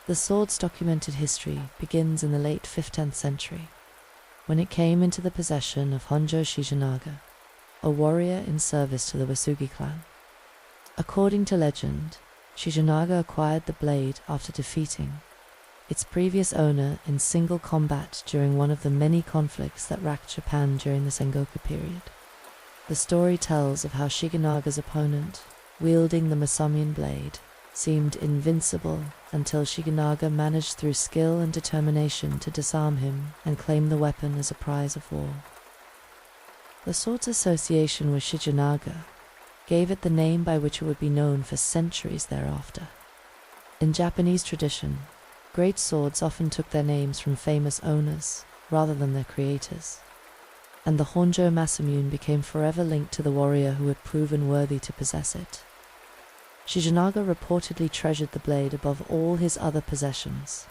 The sword's documented history begins in the late 15th century, when it came into the possession of Honjo Shigenaga, a warrior in service to the Wasugi clan. According to legend, Shigenaga acquired the blade after defeating its previous owner in single combat during one of the many conflicts that racked Japan during the Sengoku period. The story tells of how Shigenaga's opponent, wielding the Masamune blade, seemed invincible until Shigenaga managed through skill and determination to disarm him and claim the weapon as a prize of war. The sword's association with Shigenaga gave it the name by which it would be known for centuries thereafter. In Japanese tradition, Great swords often took their names from famous owners rather than their creators, and the Honjo Masamune became forever linked to the warrior who had proven worthy to possess it. Shizunaga reportedly treasured the blade above all his other possessions,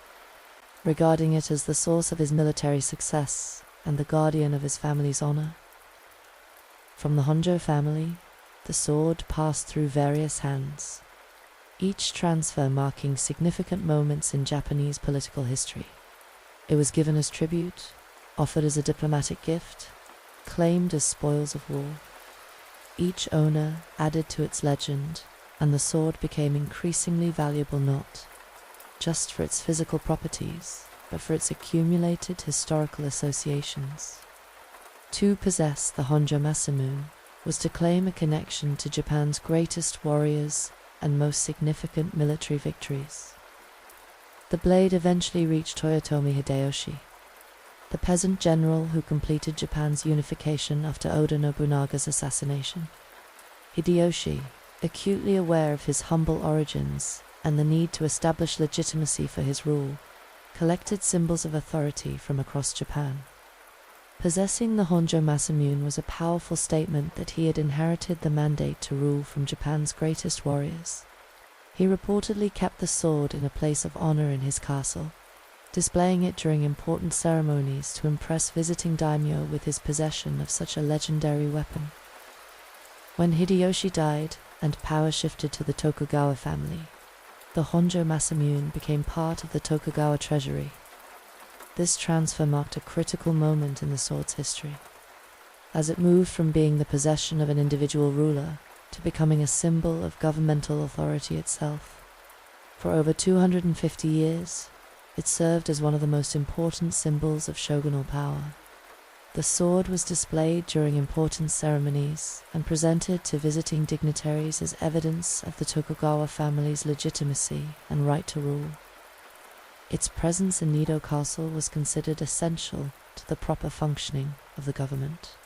regarding it as the source of his military success and the guardian of his family's honor. From the Honjo family, the sword passed through various hands, each transfer marking significant moments in Japanese political history. It was given as tribute, offered as a diplomatic gift, claimed as spoils of war. Each owner added to its legend, and the sword became increasingly valuable not just for its physical properties, but for its accumulated historical associations. To possess the Honjo Masamune was to claim a connection to Japan's greatest warriors and most significant military victories. The blade eventually reached Toyotomi Hideyoshi, the peasant general who completed Japan's unification after Oda Nobunaga's assassination. Hideyoshi, acutely aware of his humble origins and the need to establish legitimacy for his rule, collected symbols of authority from across Japan. Possessing the Honjo Masamune was a powerful statement that he had inherited the mandate to rule from Japan's greatest warriors. He reportedly kept the sword in a place of honor in his castle, displaying it during important ceremonies to impress visiting daimyo with his possession of such a legendary weapon. When Hideyoshi died and power shifted to the Tokugawa family, the Honjo Masamune became part of the Tokugawa treasury. This transfer marked a critical moment in the sword's history, as it moved from being the possession of an individual ruler to becoming a symbol of governmental authority itself. For over 250 years, it served as one of the most important symbols of shogunal power. The sword was displayed during important ceremonies and presented to visiting dignitaries as evidence of the Tokugawa family's legitimacy and right to rule. Its presence in Edo Castle was considered essential to the proper functioning of the government.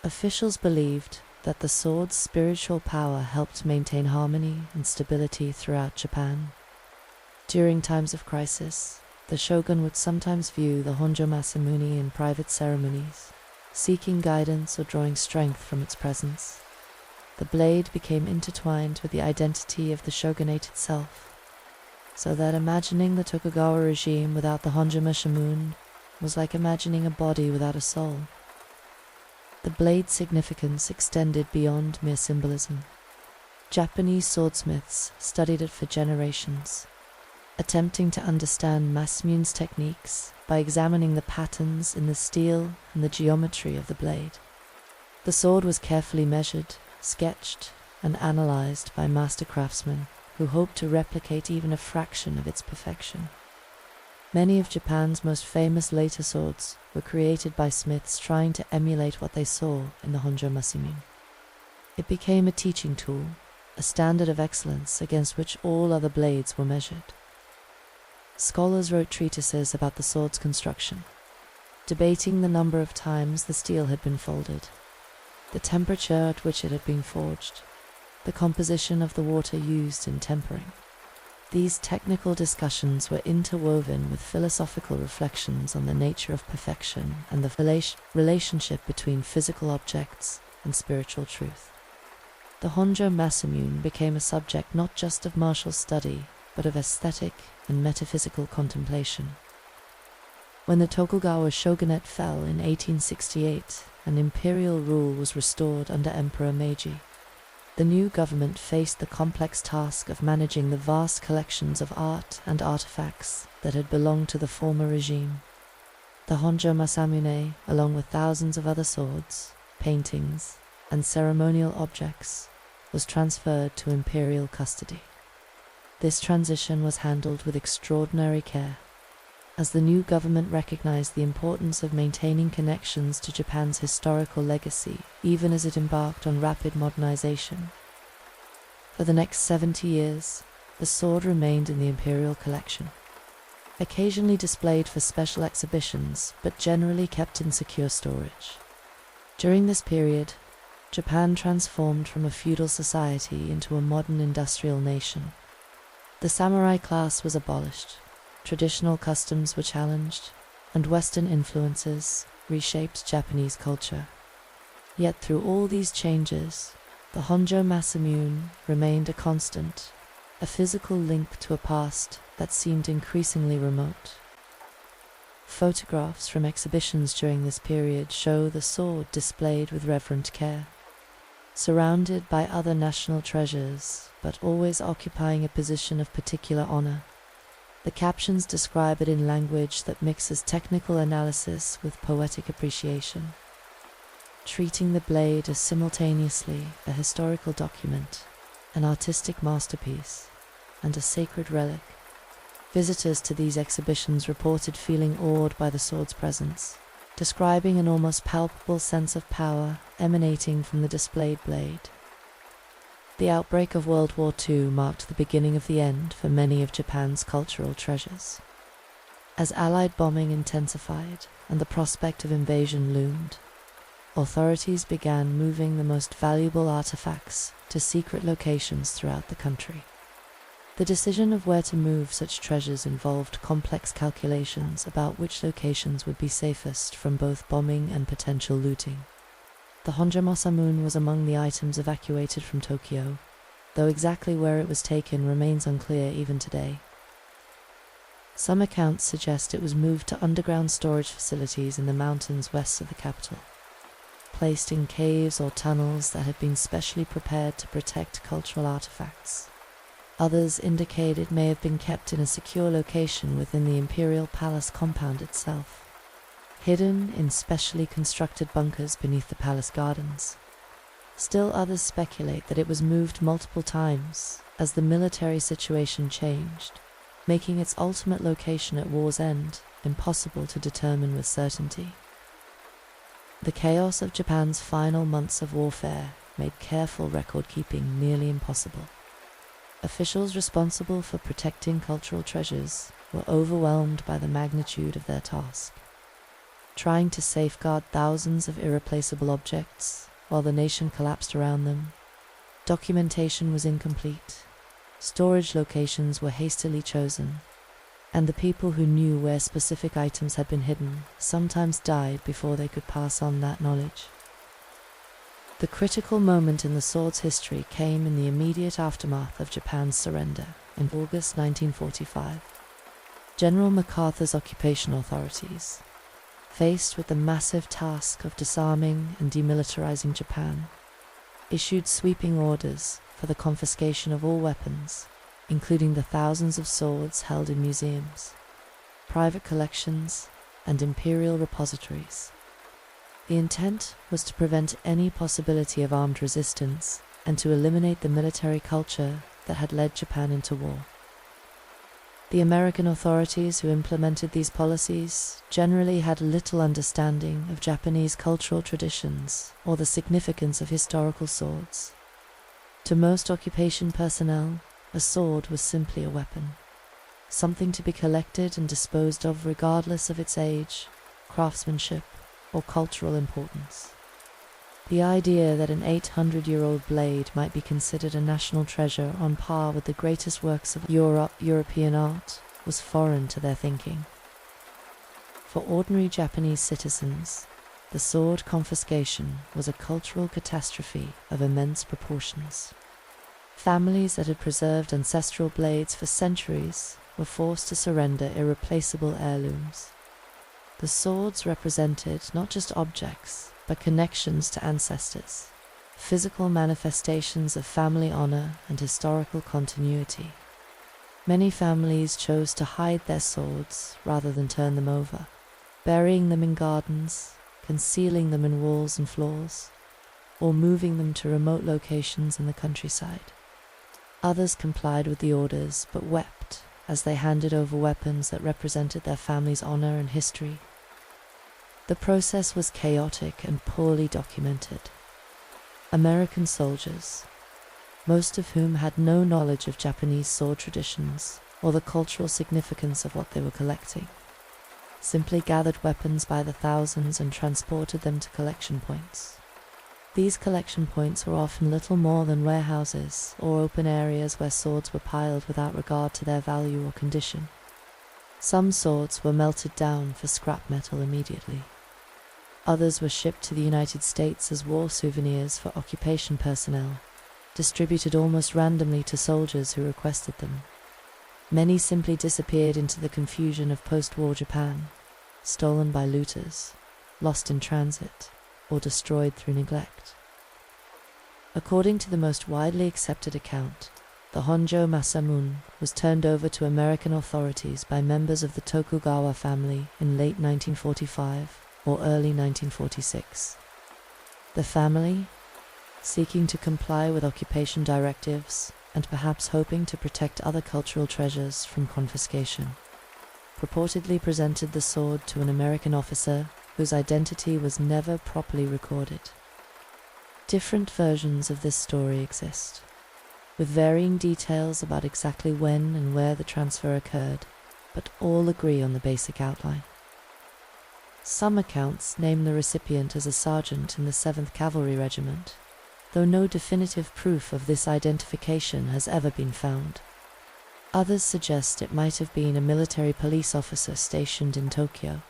Officials believed that the sword's spiritual power helped maintain harmony and stability throughout Japan. During times of crisis, the shogun would sometimes view the Honjo Masamune in private ceremonies, seeking guidance or drawing strength from its presence. The blade became intertwined with the identity of the shogunate itself, so that imagining the Tokugawa regime without the Honjo Masamune was like imagining a body without a soul. The blade's significance extended beyond mere symbolism. Japanese swordsmiths studied it for generations, attempting to understand Masamune's techniques by examining the patterns in the steel and the geometry of the blade. The sword was carefully measured, sketched, and analyzed by master craftsmen who hoped to replicate even a fraction of its perfection. Many of Japan's most famous later swords were created by smiths trying to emulate what they saw in the Honjo Masamune. It became a teaching tool, a standard of excellence against which all other blades were measured. Scholars wrote treatises about the sword's construction, debating the number of times the steel had been folded, the temperature at which it had been forged, the composition of the water used in tempering. These technical discussions were interwoven with philosophical reflections on the nature of perfection and the relationship between physical objects and spiritual truth. The Honjo Masamune became a subject not just of martial study, but of aesthetic and metaphysical contemplation. When the Tokugawa shogunate fell in 1868 and imperial rule was restored under Emperor Meiji, the new government faced the complex task of managing the vast collections of art and artifacts that had belonged to the former regime. The Honjo Masamune, along with thousands of other swords, paintings, and ceremonial objects, was transferred to imperial custody. This transition was handled with extraordinary care, as the new government recognized the importance of maintaining connections to Japan's historical legacy, even as it embarked on rapid modernization. For the next 70 years, the sword remained in the imperial collection, occasionally displayed for special exhibitions, but generally kept in secure storage. During this period, Japan transformed from a feudal society into a modern industrial nation. The samurai class was abolished, traditional customs were challenged, and Western influences reshaped Japanese culture. Yet through all these changes, the Honjo Masamune remained a constant, a physical link to a past that seemed increasingly remote. Photographs from exhibitions during this period show the sword displayed with reverent care, surrounded by other national treasures, but always occupying a position of particular honor. The captions describe it in language that mixes technical analysis with poetic appreciation, treating the blade as simultaneously a historical document, an artistic masterpiece, and a sacred relic. Visitors to these exhibitions reported feeling awed by the sword's presence, describing an almost palpable sense of power emanating from the displayed blade. The outbreak of World War II marked the beginning of the end for many of Japan's cultural treasures. As Allied bombing intensified and the prospect of invasion loomed, authorities began moving the most valuable artifacts to secret locations throughout the country. The decision of where to move such treasures involved complex calculations about which locations would be safest from both bombing and potential looting. The Honjo Masamune was among the items evacuated from Tokyo, though exactly where it was taken remains unclear even today. Some accounts suggest it was moved to underground storage facilities in the mountains west of the capital, placed in caves or tunnels that had been specially prepared to protect cultural artifacts. Others indicate it may have been kept in a secure location within the imperial palace compound itself, hidden in specially constructed bunkers beneath the palace gardens. Still others speculate that it was moved multiple times as the military situation changed, making its ultimate location at war's end impossible to determine with certainty. The chaos of Japan's final months of warfare made careful record-keeping nearly impossible. Officials responsible for protecting cultural treasures were overwhelmed by the magnitude of their task, trying to safeguard thousands of irreplaceable objects while the nation collapsed around them. Documentation was incomplete, storage locations were hastily chosen, and the people who knew where specific items had been hidden sometimes died before they could pass on that knowledge. The critical moment in the sword's history came in the immediate aftermath of Japan's surrender in August 1945. General MacArthur's occupation authorities, faced with the massive task of disarming and demilitarizing Japan, issued sweeping orders for the confiscation of all weapons, including the thousands of swords held in museums, private collections, and imperial repositories. The intent was to prevent any possibility of armed resistance and to eliminate the military culture that had led Japan into war. The American authorities who implemented these policies generally had little understanding of Japanese cultural traditions or the significance of historical swords. To most occupation personnel, a sword was simply a weapon, something to be collected and disposed of regardless of its age, craftsmanship, or cultural importance. The idea that an 800-year-old blade might be considered a national treasure on par with the greatest works of European art was foreign to their thinking. For ordinary Japanese citizens, the sword confiscation was a cultural catastrophe of immense proportions. Families that had preserved ancestral blades for centuries were forced to surrender irreplaceable heirlooms. The swords represented not just objects, but connections to ancestors, physical manifestations of family honor and historical continuity. Many families chose to hide their swords rather than turn them over, burying them in gardens, concealing them in walls and floors, or moving them to remote locations in the countryside. Others complied with the orders but wept as they handed over weapons that represented their family's honor and history. The process was chaotic and poorly documented. American soldiers, most of whom had no knowledge of Japanese sword traditions or the cultural significance of what they were collecting, simply gathered weapons by the thousands and transported them to collection points. These collection points were often little more than warehouses or open areas where swords were piled without regard to their value or condition. Some swords were melted down for scrap metal immediately. Others were shipped to the United States as war souvenirs for occupation personnel, distributed almost randomly to soldiers who requested them. Many simply disappeared into the confusion of post-war Japan, stolen by looters, lost in transit, or destroyed through neglect. According to the most widely accepted account, the Honjo Masamune was turned over to American authorities by members of the Tokugawa family in late 1945 or early 1946. The family, seeking to comply with occupation directives and perhaps hoping to protect other cultural treasures from confiscation, purportedly presented the sword to an American officer whose identity was never properly recorded. Different versions of this story exist, with varying details about exactly when and where the transfer occurred, but all agree on the basic outline. Some accounts name the recipient as a sergeant in the 7th Cavalry Regiment, though no definitive proof of this identification has ever been found. Others suggest it might have been a military police officer stationed in Tokyo,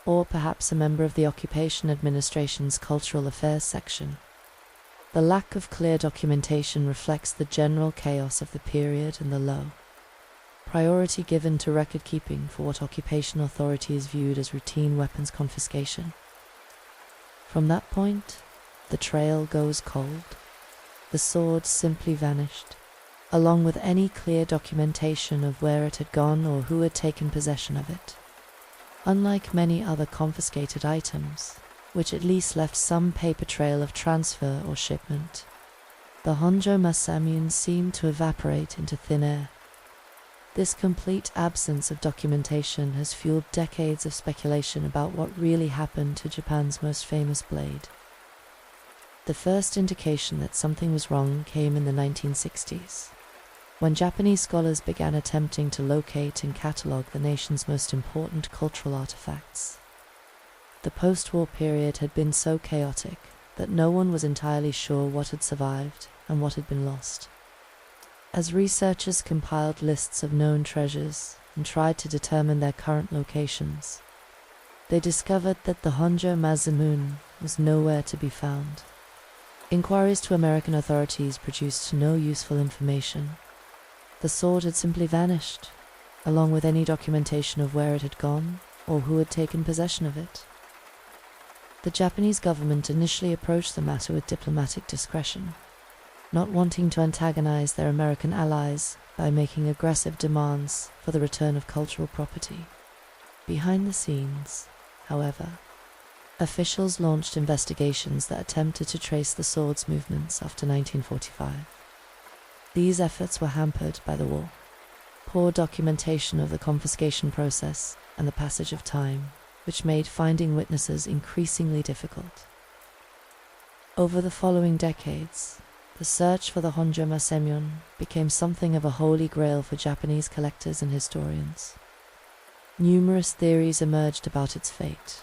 or perhaps a member of the Occupation Administration's Cultural Affairs section. The lack of clear documentation reflects the general chaos of the period and the low priority given to record-keeping for what occupation authorities viewed as routine weapons confiscation. From that point, the trail goes cold. The sword simply vanished, along with any clear documentation of where it had gone or who had taken possession of it. Unlike many other confiscated items, which at least left some paper trail of transfer or shipment, the Honjo Masamune seemed to evaporate into thin air. This complete absence of documentation has fueled decades of speculation about what really happened to Japan's most famous blade. The first indication that something was wrong came in the 1960s, when Japanese scholars began attempting to locate and catalogue the nation's most important cultural artifacts. The post-war period had been so chaotic that no one was entirely sure what had survived and what had been lost. As researchers compiled lists of known treasures and tried to determine their current locations, they discovered that the Honjo Masamune was nowhere to be found. Inquiries to American authorities produced no useful information. The sword had simply vanished, along with any documentation of where it had gone or who had taken possession of it. The Japanese government initially approached the matter with diplomatic discretion, not wanting to antagonize their American allies by making aggressive demands for the return of cultural property. Behind the scenes, however, officials launched investigations that attempted to trace the sword's movements after 1945. These efforts were hampered by the war, poor documentation of the confiscation process, and the passage of time, which made finding witnesses increasingly difficult. Over the following decades, the search for the Honjo Masamune became something of a holy grail for Japanese collectors and historians. Numerous theories emerged about its fate.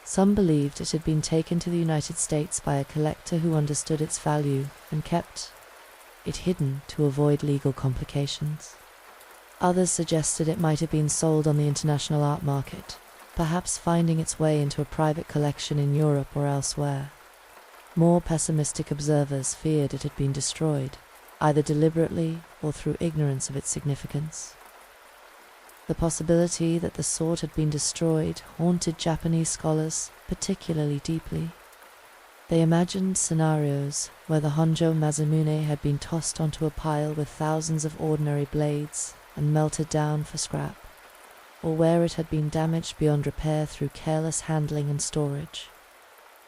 Some believed it had been taken to the United States by a collector who understood its value and kept it hidden to avoid legal complications. Others suggested it might have been sold on the international art market, perhaps finding its way into a private collection in Europe or elsewhere. More pessimistic observers feared it had been destroyed, either deliberately or through ignorance of its significance. The possibility that the sword had been destroyed haunted Japanese scholars particularly deeply. They imagined scenarios where the Honjo Masamune had been tossed onto a pile with thousands of ordinary blades and melted down for scrap, or where it had been damaged beyond repair through careless handling and storage.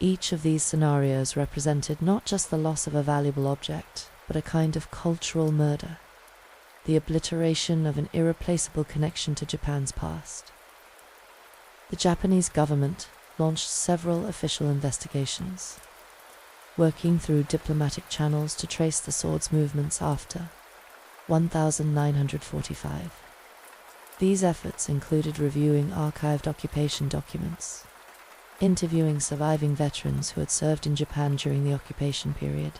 Each of these scenarios represented not just the loss of a valuable object, but a kind of cultural murder, the obliteration of an irreplaceable connection to Japan's past. The Japanese government launched several official investigations, working through diplomatic channels to trace the sword's movements after 1945. These efforts included reviewing archived occupation documents, interviewing surviving veterans who had served in Japan during the occupation period,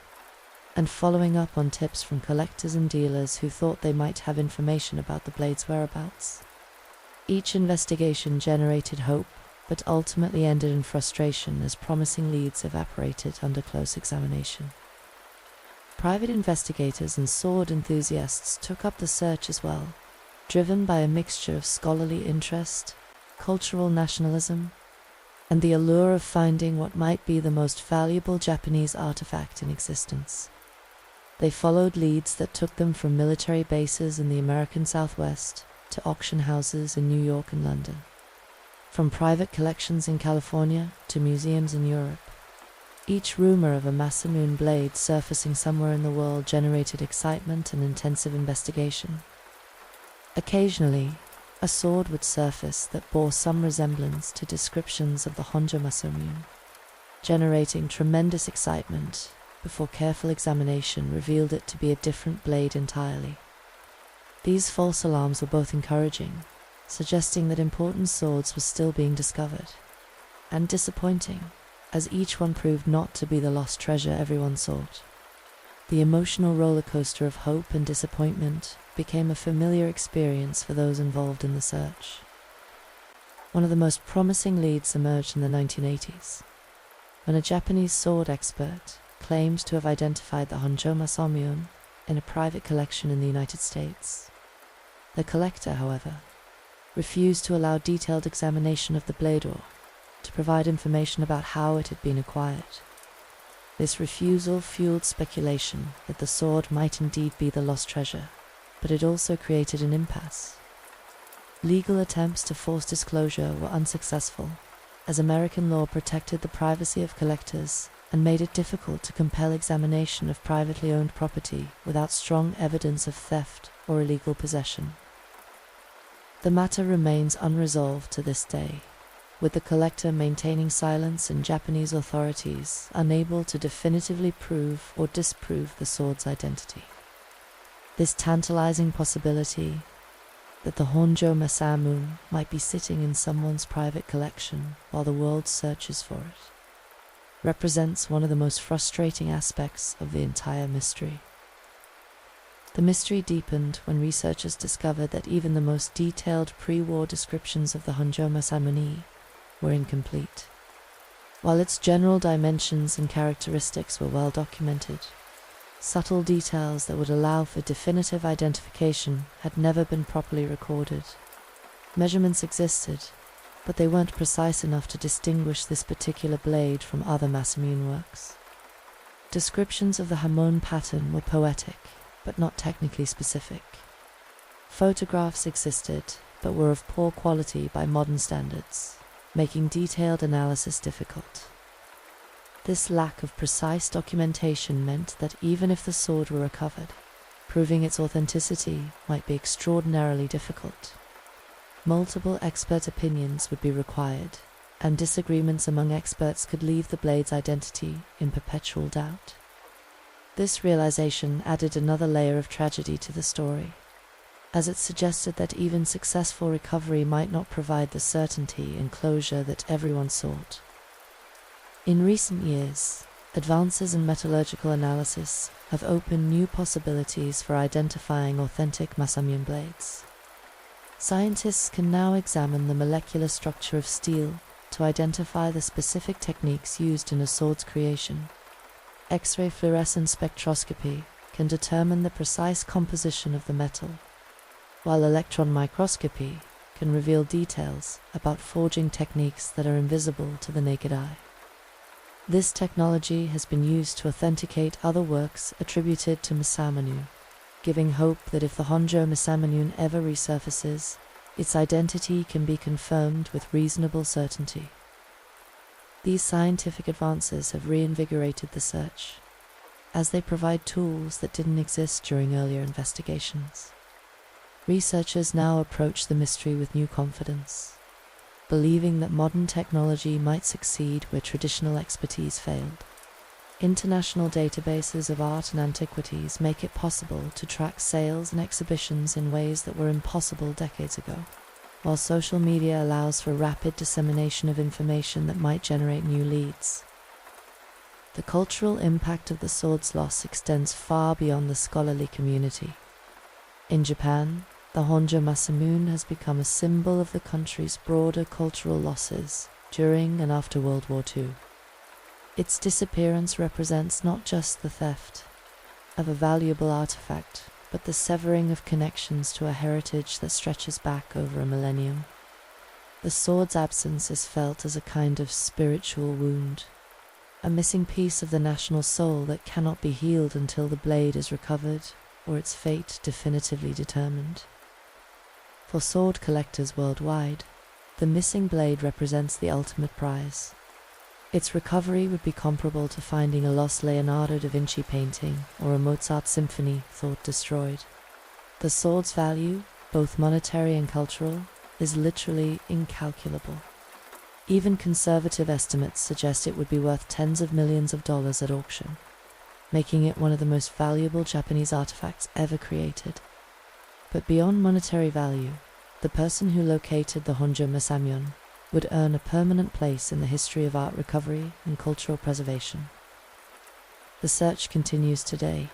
and following up on tips from collectors and dealers who thought they might have information about the blade's whereabouts. Each investigation generated hope, but ultimately ended in frustration as promising leads evaporated under close examination. Private investigators and sword enthusiasts took up the search as well, driven by a mixture of scholarly interest, cultural nationalism, and the allure of finding what might be the most valuable Japanese artifact in existence. They followed leads that took them from military bases in the American Southwest to auction houses in New York and London, from private collections in California to museums in Europe. Each rumor of a Masamune blade surfacing somewhere in the world generated excitement and intensive investigation. Occasionally, a sword would surface that bore some resemblance to descriptions of the Honjo Masamune, generating tremendous excitement before careful examination revealed it to be a different blade entirely. These false alarms were both encouraging, suggesting that important swords were still being discovered, and disappointing, as each one proved not to be the lost treasure everyone sought. The emotional roller coaster of hope and disappointment became a familiar experience for those involved in the search. One of the most promising leads emerged in the 1980s, when a Japanese sword expert claimed to have identified the Honjo Masamune in a private collection in the United States. The collector, however, refused to allow detailed examination of the blade ore to provide information about how it had been acquired. This refusal fueled speculation that the sword might indeed be the lost treasure, but it also created an impasse. Legal attempts to force disclosure were unsuccessful, as American law protected the privacy of collectors and made it difficult to compel examination of privately owned property without strong evidence of theft or illegal possession. The matter remains unresolved to this day, with the collector maintaining silence and Japanese authorities unable to definitively prove or disprove the sword's identity. This tantalizing possibility that the Honjo Masamune might be sitting in someone's private collection while the world searches for it represents one of the most frustrating aspects of the entire mystery. The mystery deepened when researchers discovered that even the most detailed pre-war descriptions of the Honjo Masamune were incomplete. While its general dimensions and characteristics were well documented, subtle details that would allow for definitive identification had never been properly recorded. Measurements existed, but they weren't precise enough to distinguish this particular blade from other Masamune works. Descriptions of the Hamon pattern were poetic, but not technically specific. Photographs existed, but were of poor quality by modern standards, making detailed analysis difficult. This lack of precise documentation meant that even if the sword were recovered, proving its authenticity might be extraordinarily difficult. Multiple expert opinions would be required, and disagreements among experts could leave the blade's identity in perpetual doubt. This realization added another layer of tragedy to the story, as it suggested that even successful recovery might not provide the certainty and closure that everyone sought. In recent years, advances in metallurgical analysis have opened new possibilities for identifying authentic Masamune blades. Scientists can now examine the molecular structure of steel to identify the specific techniques used in a sword's creation. X-ray fluorescence spectroscopy can determine the precise composition of the metal, while electron microscopy can reveal details about forging techniques that are invisible to the naked eye. This technology has been used to authenticate other works attributed to Masamune, giving hope that if the Honjo Masamune ever resurfaces, its identity can be confirmed with reasonable certainty. These scientific advances have reinvigorated the search, as they provide tools that didn't exist during earlier investigations. Researchers now approach the mystery with new confidence, believing that modern technology might succeed where traditional expertise failed. International databases of art and antiquities make it possible to track sales and exhibitions in ways that were impossible decades ago, while social media allows for rapid dissemination of information that might generate new leads. The cultural impact of the sword's loss extends far beyond the scholarly community. In Japan, the the Honjo Masamune has become a symbol of the country's broader cultural losses during and after World War II. Its disappearance represents not just the theft of a valuable artifact, but the severing of connections to a heritage that stretches back over a millennium. The sword's absence is felt as a kind of spiritual wound, a missing piece of the national soul that cannot be healed until the blade is recovered or its fate definitively determined. For sword collectors worldwide, the missing blade represents the ultimate prize. Its recovery would be comparable to finding a lost Leonardo da Vinci painting or a Mozart symphony thought destroyed. The sword's value, both monetary and cultural, is literally incalculable. Even conservative estimates suggest it would be worth tens of millions of dollars at auction, making it one of the most valuable Japanese artifacts ever created. But beyond monetary value, the person who located the Honjo Masamune would earn a permanent place in the history of art recovery and cultural preservation. The search continues today,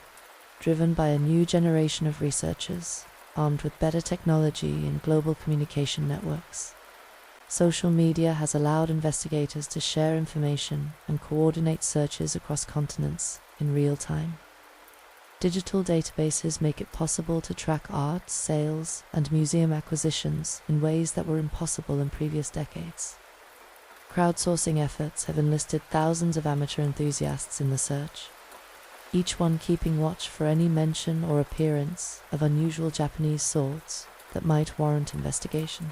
driven by a new generation of researchers armed with better technology and global communication networks. Social media has allowed investigators to share information and coordinate searches across continents in real time. Digital databases make it possible to track art, sales, and museum acquisitions in ways that were impossible in previous decades. Crowdsourcing efforts have enlisted thousands of amateur enthusiasts in the search, each one keeping watch for any mention or appearance of unusual Japanese swords that might warrant investigation.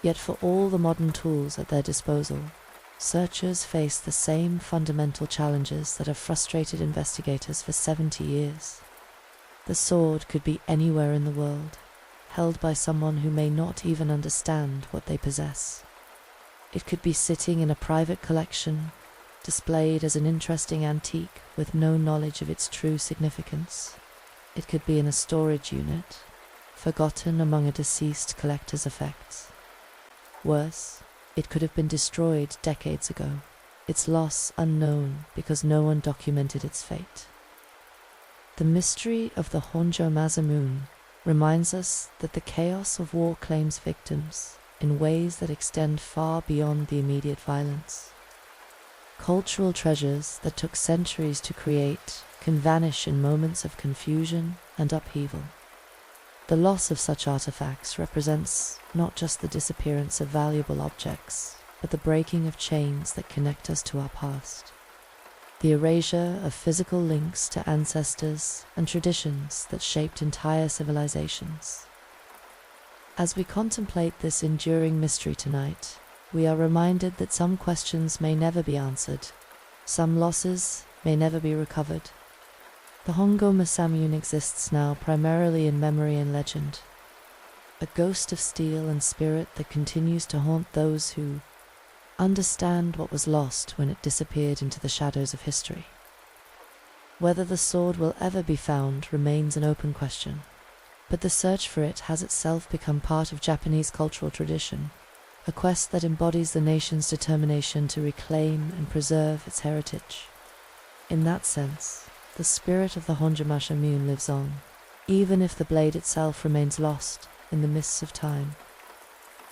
Yet for all the modern tools at their disposal, searchers face the same fundamental challenges that have frustrated investigators for 70 years. The sword could be anywhere in the world, held by someone who may not even understand what they possess. It could be sitting in a private collection, displayed as an interesting antique with no knowledge of its true significance. It could be in a storage unit, forgotten among a deceased collector's effects. Worse, it could have been destroyed decades ago, its loss unknown because no one documented its fate. The mystery of the Honjo Masamune reminds us that the chaos of war claims victims in ways that extend far beyond the immediate violence. Cultural treasures that took centuries to create can vanish in moments of confusion and upheaval. The loss of such artifacts represents not just the disappearance of valuable objects, but the breaking of chains that connect us to our past. The erasure of physical links to ancestors and traditions that shaped entire civilizations. As we contemplate this enduring mystery tonight, we are reminded that some questions may never be answered, some losses may never be recovered. The Honjo Masamune exists now primarily in memory and legend, a ghost of steel and spirit that continues to haunt those who understand what was lost when it disappeared into the shadows of history. Whether the sword will ever be found remains an open question, but the search for it has itself become part of Japanese cultural tradition, a quest that embodies the nation's determination to reclaim and preserve its heritage. In that sense, the spirit of the Honjo Masamune lives on, even if the blade itself remains lost in the mists of time.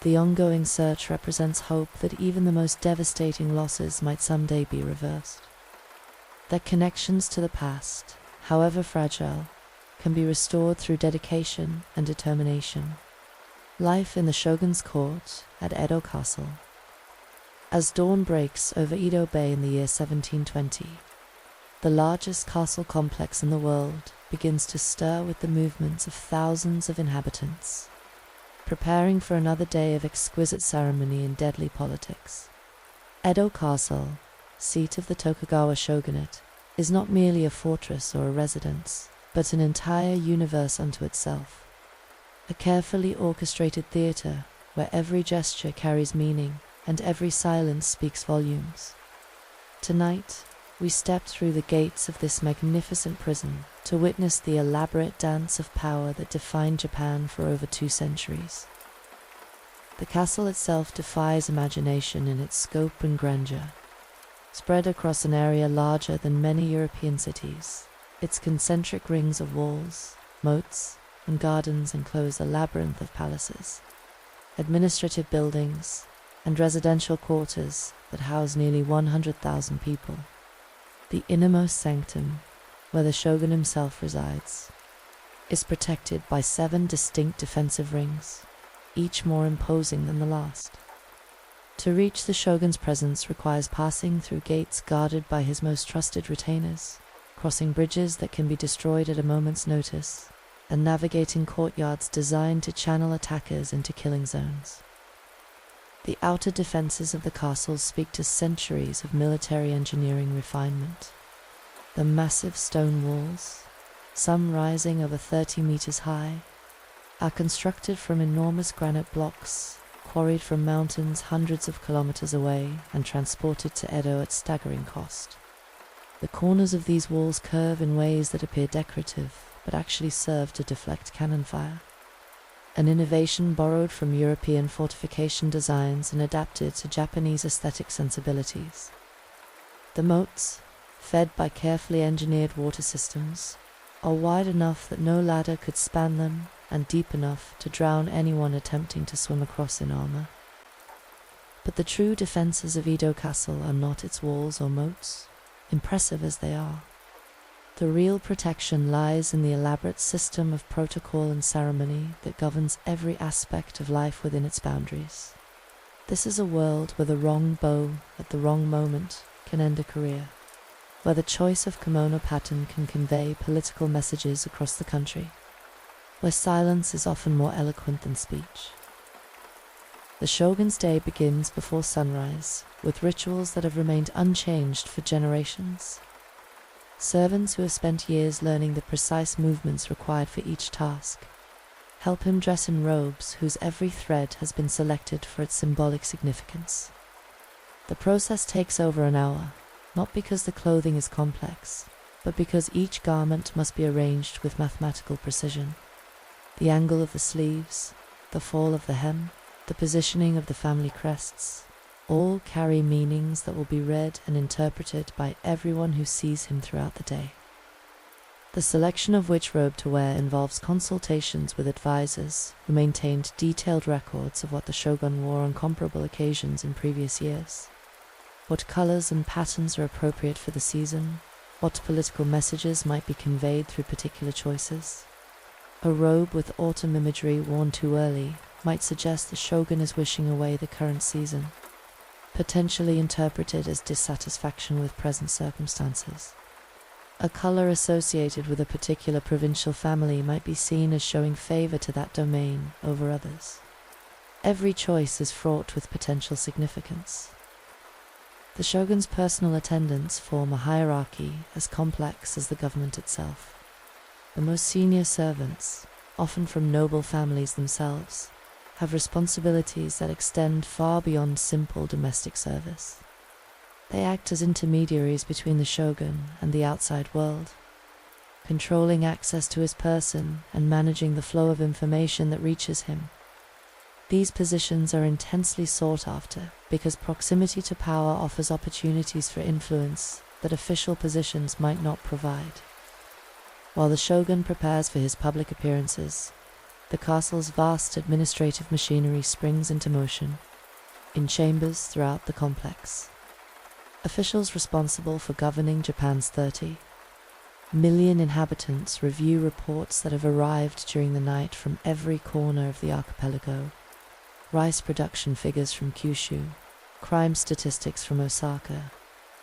The ongoing search represents hope that even the most devastating losses might someday be reversed. That connections to the past, however fragile, can be restored through dedication and determination. Life in the Shogun's court at Edo Castle. As dawn breaks over Edo Bay in the year 1720, the largest castle complex in the world begins to stir with the movements of thousands of inhabitants, preparing for another day of exquisite ceremony and deadly politics. Edo Castle, seat of the Tokugawa shogunate, is not merely a fortress or a residence, but an entire universe unto itself. A carefully orchestrated theatre where every gesture carries meaning and every silence speaks volumes. Tonight, we stepped through the gates of this magnificent prison to witness the elaborate dance of power that defined Japan for over 2 centuries. The castle itself defies imagination in its scope and grandeur. Spread across an area larger than many European cities, its concentric rings of walls, moats, and gardens enclose a labyrinth of palaces, administrative buildings, and residential quarters that house nearly 100,000 people. The innermost sanctum, where the shogun himself resides, is protected by 7 distinct defensive rings, each more imposing than the last. To reach the shogun's presence requires passing through gates guarded by his most trusted retainers, crossing bridges that can be destroyed at a moment's notice, and navigating courtyards designed to channel attackers into killing zones. The outer defenses of the castle speak to centuries of military engineering refinement. The massive stone walls, some rising over 30 meters high, are constructed from enormous granite blocks quarried from mountains hundreds of kilometers away and transported to Edo at staggering cost. The corners of these walls curve in ways that appear decorative, but actually serve to deflect cannon fire, an innovation borrowed from European fortification designs and adapted to Japanese aesthetic sensibilities. The moats, fed by carefully engineered water systems, are wide enough that no ladder could span them and deep enough to drown anyone attempting to swim across in armor. But the true defenses of Edo Castle are not its walls or moats, impressive as they are. The real protection lies in the elaborate system of protocol and ceremony that governs every aspect of life within its boundaries. This is a world where the wrong bow at the wrong moment can end a career, where the choice of kimono pattern can convey political messages across the country, where silence is often more eloquent than speech. The shogun's day begins before sunrise, with rituals that have remained unchanged for generations. Servants who have spent years learning the precise movements required for each task help him dress in robes whose every thread has been selected for its symbolic significance. The process takes over an hour, not because the clothing is complex, but because each garment must be arranged with mathematical precision. The angle of the sleeves, the fall of the hem, the positioning of the family crests, all carry meanings that will be read and interpreted by everyone who sees him throughout the day. The selection of which robe to wear involves consultations with advisors who maintained detailed records of what the shogun wore on comparable occasions in previous years, what colors and patterns are appropriate for the season, what political messages might be conveyed through particular choices. A robe with autumn imagery worn too early might suggest the shogun is wishing away the current season, potentially interpreted as dissatisfaction with present circumstances. A color associated with a particular provincial family might be seen as showing favor to that domain over others. Every choice is fraught with potential significance. The shogun's personal attendants form a hierarchy as complex as the government itself. The most senior servants, often from noble families themselves, have responsibilities that extend far beyond simple domestic service. They act as intermediaries between the shogun and the outside world, controlling access to his person and managing the flow of information that reaches him. These positions are intensely sought after because proximity to power offers opportunities for influence that official positions might not provide. While the shogun prepares for his public appearances, the castle's vast administrative machinery springs into motion, in chambers throughout the complex. Officials responsible for governing Japan's 30 million inhabitants review reports that have arrived during the night from every corner of the archipelago: rice production figures from Kyushu, crime statistics from Osaka,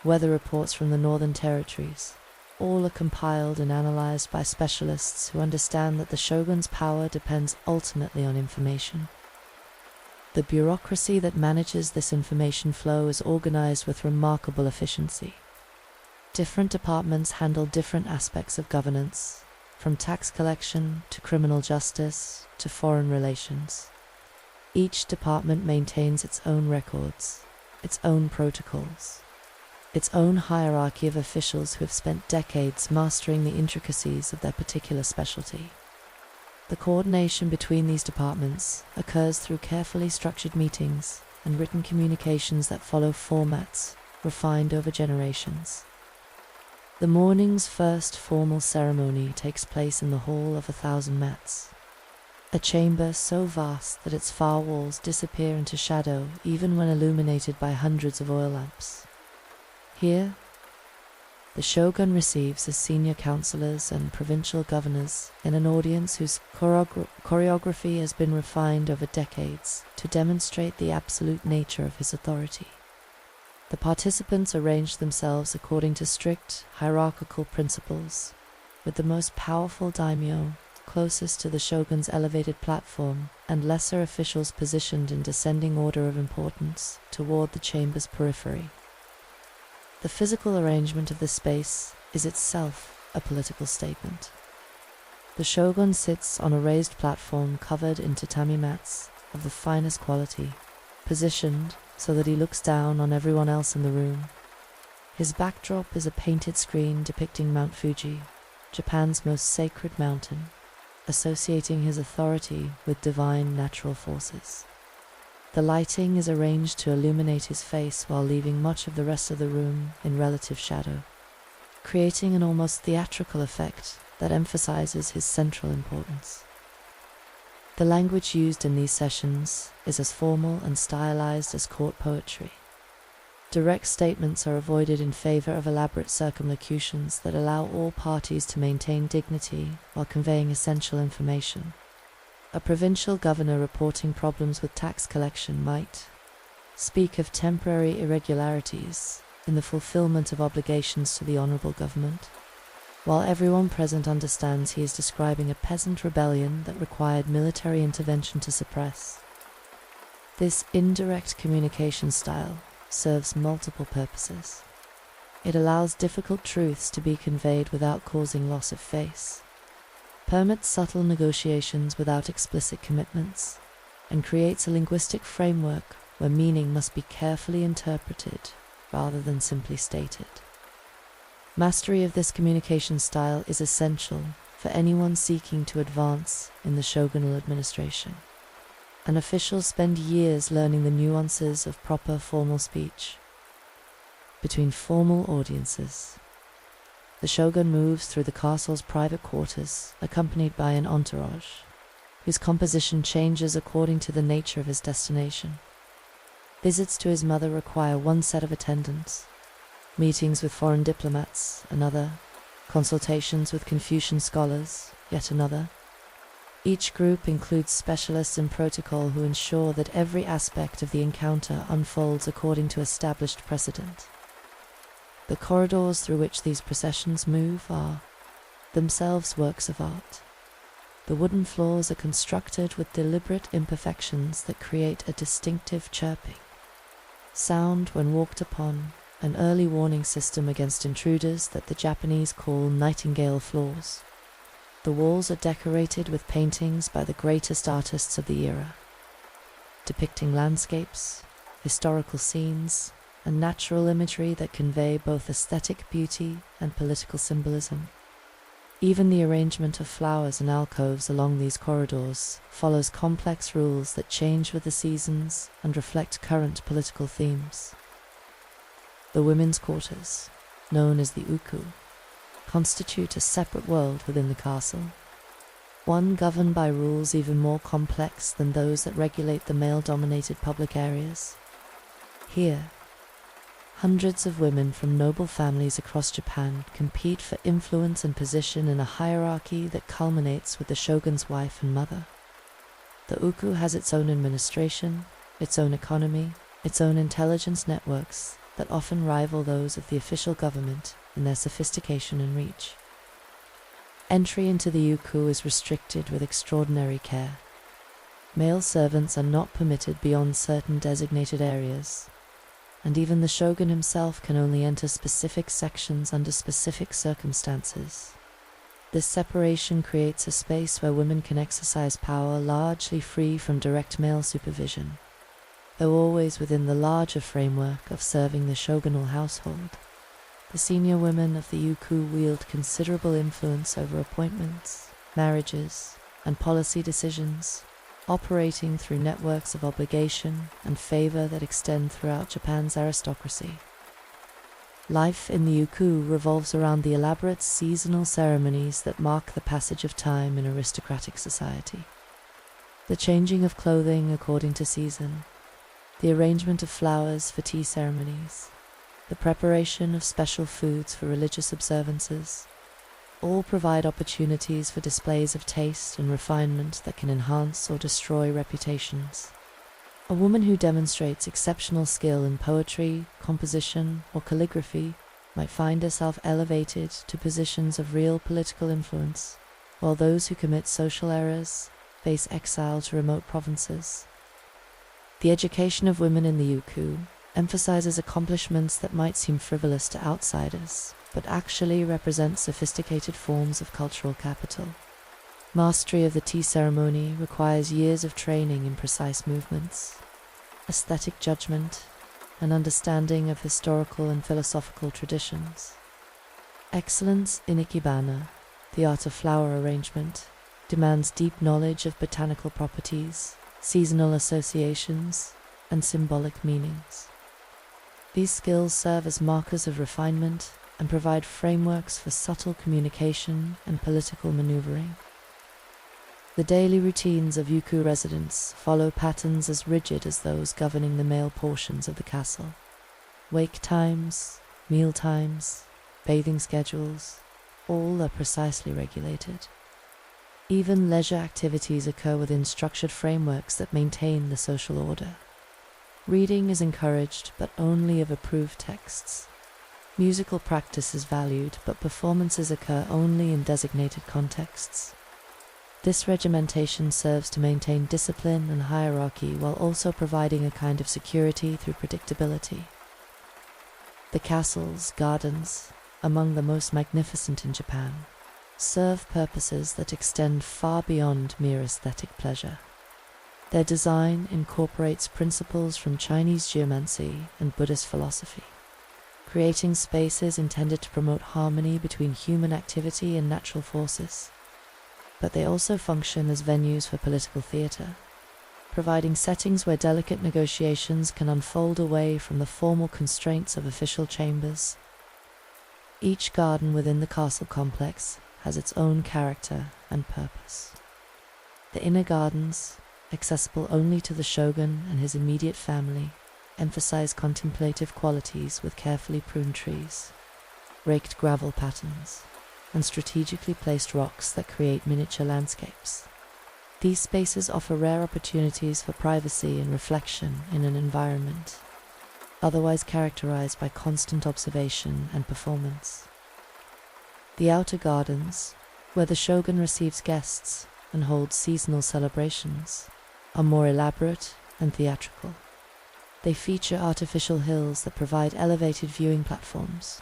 weather reports from the northern territories. All are compiled and analyzed by specialists who understand that the shogun's power depends ultimately on information. The bureaucracy that manages this information flow is organized with remarkable efficiency. Different departments handle different aspects of governance, from tax collection to criminal justice to foreign relations. Each department maintains its own records, its own protocols, its own hierarchy of officials who have spent decades mastering the intricacies of their particular specialty. The coordination between these departments occurs through carefully structured meetings and written communications that follow formats refined over generations. The morning's first formal ceremony takes place in the Hall of 1,000 Mats, a chamber so vast that its far walls disappear into shadow even when illuminated by hundreds of oil lamps. Here, the shogun receives his senior counselors and provincial governors in an audience whose choreography has been refined over decades to demonstrate the absolute nature of his authority. The participants arrange themselves according to strict hierarchical principles, with the most powerful daimyo closest to the shogun's elevated platform and lesser officials positioned in descending order of importance toward the chamber's periphery. The physical arrangement of the space is itself a political statement. The shogun sits on a raised platform covered in tatami mats of the finest quality, positioned so that he looks down on everyone else in the room. His backdrop is a painted screen depicting Mount Fuji, Japan's most sacred mountain, associating his authority with divine natural forces. The lighting is arranged to illuminate his face while leaving much of the rest of the room in relative shadow, creating an almost theatrical effect that emphasizes his central importance. The language used in these sessions is as formal and stylized as court poetry. Direct statements are avoided in favor of elaborate circumlocutions that allow all parties to maintain dignity while conveying essential information. A provincial governor reporting problems with tax collection might speak of temporary irregularities in the fulfillment of obligations to the honorable government, while everyone present understands he is describing a peasant rebellion that required military intervention to suppress. This indirect communication style serves multiple purposes. It allows difficult truths to be conveyed without causing loss of face, permits subtle negotiations without explicit commitments, and creates a linguistic framework where meaning must be carefully interpreted rather than simply stated. Mastery of this communication style is essential for anyone seeking to advance in the shogunal administration, and officials spend years learning the nuances of proper formal speech. Between formal audiences, the shogun moves through the castle's private quarters, accompanied by an entourage, whose composition changes according to the nature of his destination. Visits to his mother require one set of attendants, meetings with foreign diplomats, another, consultations with Confucian scholars, yet another. Each group includes specialists in protocol who ensure that every aspect of the encounter unfolds according to established precedent. The corridors through which these processions move are themselves works of art. The wooden floors are constructed with deliberate imperfections that create a distinctive chirping sound when walked upon, an early warning system against intruders that the Japanese call nightingale floors. The walls are decorated with paintings by the greatest artists of the era, depicting landscapes, historical scenes, and natural imagery that convey both aesthetic beauty and political symbolism. Even the arrangement of flowers and alcoves along these corridors follows complex rules that change with the seasons and reflect current political themes. The women's quarters, known as the uku, constitute a separate world within the castle, one governed by rules even more complex than those that regulate the male-dominated public areas. Here, hundreds of women from noble families across Japan compete for influence and position in a hierarchy that culminates with the shogun's wife and mother. The uku has its own administration, its own economy, its own intelligence networks that often rival those of the official government in their sophistication and reach. Entry into the uku is restricted with extraordinary care. Male servants are not permitted beyond certain designated areas, and even the shogun himself can only enter specific sections under specific circumstances. This separation creates a space where women can exercise power largely free from direct male supervision, though always within the larger framework of serving the shogunal household. The senior women of the uku wield considerable influence over appointments, marriages, and policy decisions, operating through networks of obligation and favor that extend throughout Japan's aristocracy. Life in the Yuku revolves around the elaborate seasonal ceremonies that mark the passage of time in aristocratic society. The changing of clothing according to season, the arrangement of flowers for tea ceremonies, the preparation of special foods for religious observances, all provide opportunities for displays of taste and refinement that can enhance or destroy reputations. A woman who demonstrates exceptional skill in poetry, composition, or calligraphy might find herself elevated to positions of real political influence, while those who commit social errors face exile to remote provinces. The education of women in the Yuku emphasizes accomplishments that might seem frivolous to outsiders, but actually represent sophisticated forms of cultural capital. Mastery of the tea ceremony requires years of training in precise movements, aesthetic judgment, and understanding of historical and philosophical traditions. Excellence in ikebana, the art of flower arrangement, demands deep knowledge of botanical properties, seasonal associations, and symbolic meanings. These skills serve as markers of refinement and provide frameworks for subtle communication and political maneuvering. The daily routines of Yuku residents follow patterns as rigid as those governing the male portions of the castle. Wake times, meal times, bathing schedules, all are precisely regulated. Even leisure activities occur within structured frameworks that maintain the social order. Reading is encouraged, but only of approved texts. Musical practice is valued, but performances occur only in designated contexts. This regimentation serves to maintain discipline and hierarchy while also providing a kind of security through predictability. The castles, gardens, among the most magnificent in Japan, serve purposes that extend far beyond mere aesthetic pleasure. Their design incorporates principles from Chinese geomancy and Buddhist philosophy, creating spaces intended to promote harmony between human activity and natural forces. But they also function as venues for political theatre, providing settings where delicate negotiations can unfold away from the formal constraints of official chambers. Each garden within the castle complex has its own character and purpose. The inner gardens, accessible only to the shogun and his immediate family, emphasize contemplative qualities with carefully pruned trees, raked gravel patterns, and strategically placed rocks that create miniature landscapes. These spaces offer rare opportunities for privacy and reflection in an environment otherwise characterized by constant observation and performance. The outer gardens, where the shogun receives guests and holds seasonal celebrations, are more elaborate and theatrical. They feature artificial hills that provide elevated viewing platforms,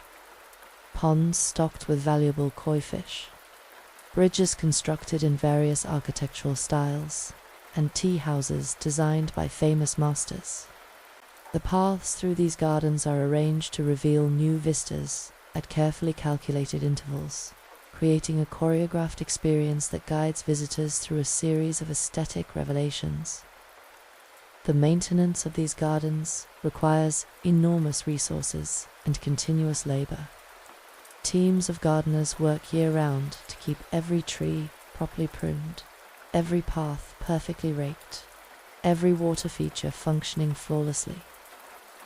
ponds stocked with valuable koi fish, bridges constructed in various architectural styles, and tea houses designed by famous masters. The paths through these gardens are arranged to reveal new vistas at carefully calculated intervals, creating a choreographed experience that guides visitors through a series of aesthetic revelations. The maintenance of these gardens requires enormous resources and continuous labor. Teams of gardeners work year-round to keep every tree properly pruned, every path perfectly raked, every water feature functioning flawlessly.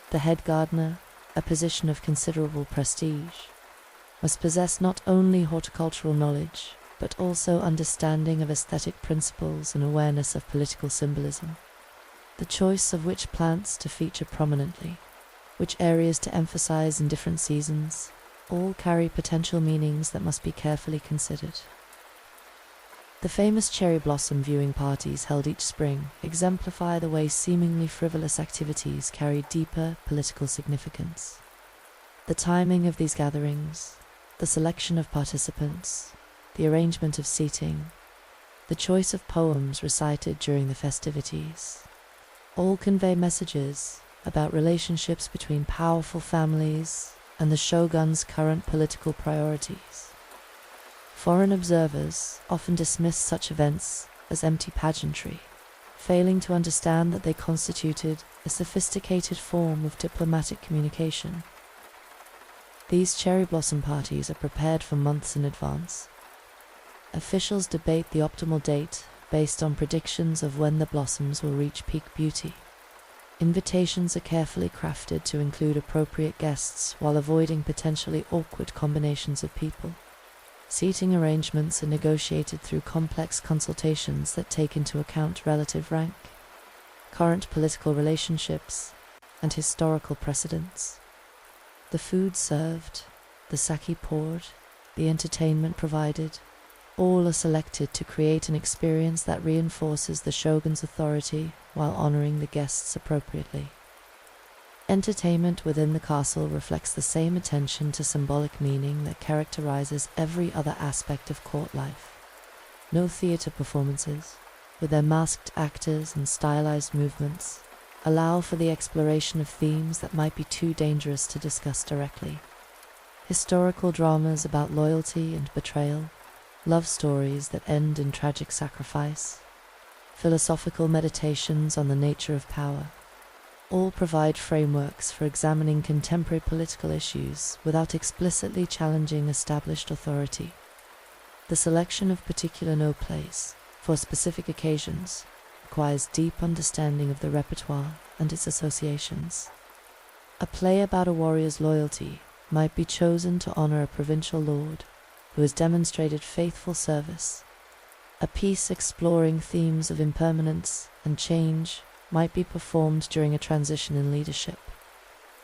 The head gardener, a position of considerable prestige, must possess not only horticultural knowledge, but also understanding of aesthetic principles and awareness of political symbolism. The choice of which plants to feature prominently, which areas to emphasize in different seasons, all carry potential meanings that must be carefully considered. The famous cherry blossom viewing parties held each spring exemplify the way seemingly frivolous activities carry deeper political significance. The timing of these gatherings, the selection of participants, the arrangement of seating, the choice of poems recited during the festivities, all convey messages about relationships between powerful families and the shogun's current political priorities. Foreign observers often dismiss such events as empty pageantry, failing to understand that they constituted a sophisticated form of diplomatic communication. These cherry blossom parties are prepared for months in advance. Officials debate the optimal date based on predictions of when the blossoms will reach peak beauty. Invitations are carefully crafted to include appropriate guests while avoiding potentially awkward combinations of people. Seating arrangements are negotiated through complex consultations that take into account relative rank, current political relationships, and historical precedents. The food served, the sake poured, the entertainment provided, all are selected to create an experience that reinforces the shogun's authority while honoring the guests appropriately. Entertainment within the castle reflects the same attention to symbolic meaning that characterizes every other aspect of court life. No theater performances, with their masked actors and stylized movements, allow for the exploration of themes that might be too dangerous to discuss directly. Historical dramas about loyalty and betrayal, love stories that end in tragic sacrifice, philosophical meditations on the nature of power, all provide frameworks for examining contemporary political issues without explicitly challenging established authority. The selection of particular no plays for specific occasions requires deep understanding of the repertoire and its associations. A play about a warrior's loyalty might be chosen to honor a provincial lord who has demonstrated faithful service. A piece exploring themes of impermanence and change might be performed during a transition in leadership.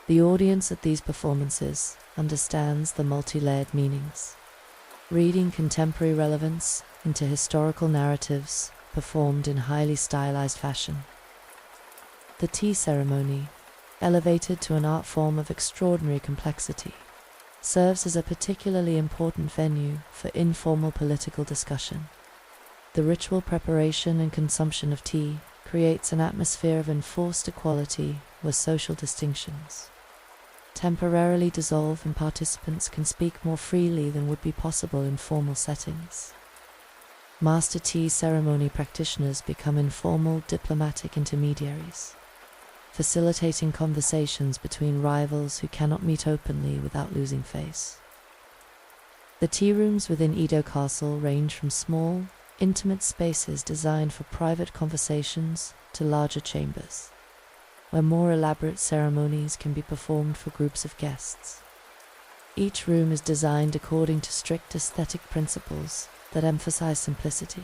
The audience at these performances understands the multi-layered meanings, reading contemporary relevance into historical narratives performed in highly stylized fashion. The tea ceremony, elevated to an art form of extraordinary complexity, serves as a particularly important venue for informal political discussion. The ritual preparation and consumption of tea creates an atmosphere of enforced equality where social distinctions temporarily dissolve and participants can speak more freely than would be possible in formal settings. Master tea ceremony practitioners become informal diplomatic intermediaries, facilitating conversations between rivals who cannot meet openly without losing face. The tea rooms within Edo Castle range from small, intimate spaces designed for private conversations to larger chambers, where more elaborate ceremonies can be performed for groups of guests. Each room is designed according to strict aesthetic principles that emphasize simplicity,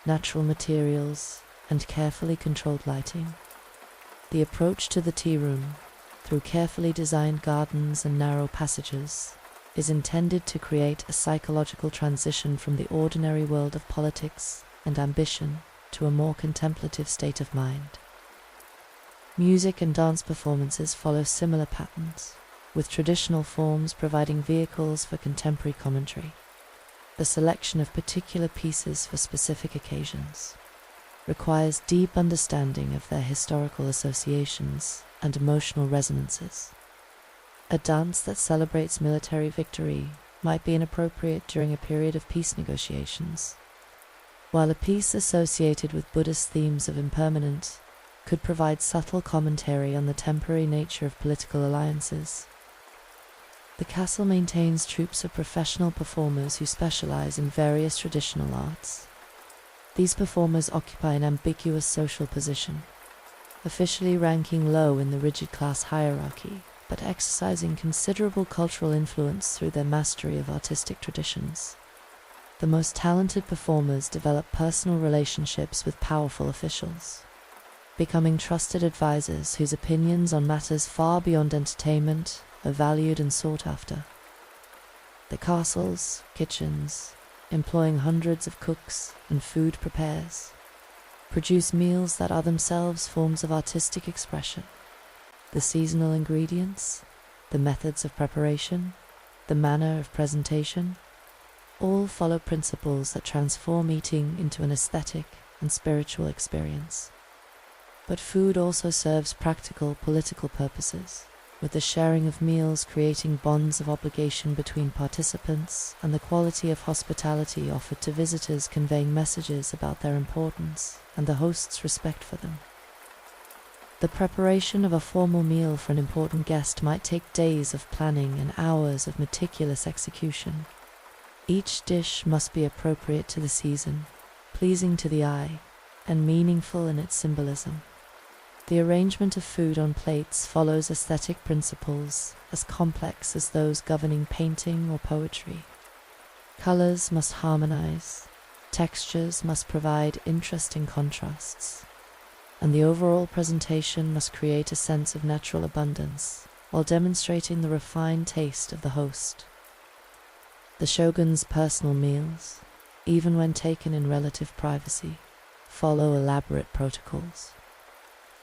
natural materials, and carefully controlled lighting. The approach to the tea room, through carefully designed gardens and narrow passages, is intended to create a psychological transition from the ordinary world of politics and ambition to a more contemplative state of mind. Music and dance performances follow similar patterns, with traditional forms providing vehicles for contemporary commentary. The selection of particular pieces for specific occasions requires deep understanding of their historical associations and emotional resonances. A dance that celebrates military victory might be inappropriate during a period of peace negotiations, while a piece associated with Buddhist themes of impermanence could provide subtle commentary on the temporary nature of political alliances. The castle maintains troupes of professional performers who specialize in various traditional arts. These performers occupy an ambiguous social position, officially ranking low in the rigid class hierarchy, but exercising considerable cultural influence through their mastery of artistic traditions. The most talented performers develop personal relationships with powerful officials, becoming trusted advisors whose opinions on matters far beyond entertainment are valued and sought after. The castle's kitchens, employing hundreds of cooks and food preparers, produce meals that are themselves forms of artistic expression. The seasonal ingredients, the methods of preparation, the manner of presentation, all follow principles that transform eating into an aesthetic and spiritual experience. But food also serves practical political purposes, with the sharing of meals creating bonds of obligation between participants and the quality of hospitality offered to visitors conveying messages about their importance and the host's respect for them. The preparation of a formal meal for an important guest might take days of planning and hours of meticulous execution. Each dish must be appropriate to the season, pleasing to the eye, and meaningful in its symbolism. The arrangement of food on plates follows aesthetic principles as complex as those governing painting or poetry. Colors must harmonize, textures must provide interesting contrasts, and the overall presentation must create a sense of natural abundance while demonstrating the refined taste of the host. The shogun's personal meals, even when taken in relative privacy, follow elaborate protocols.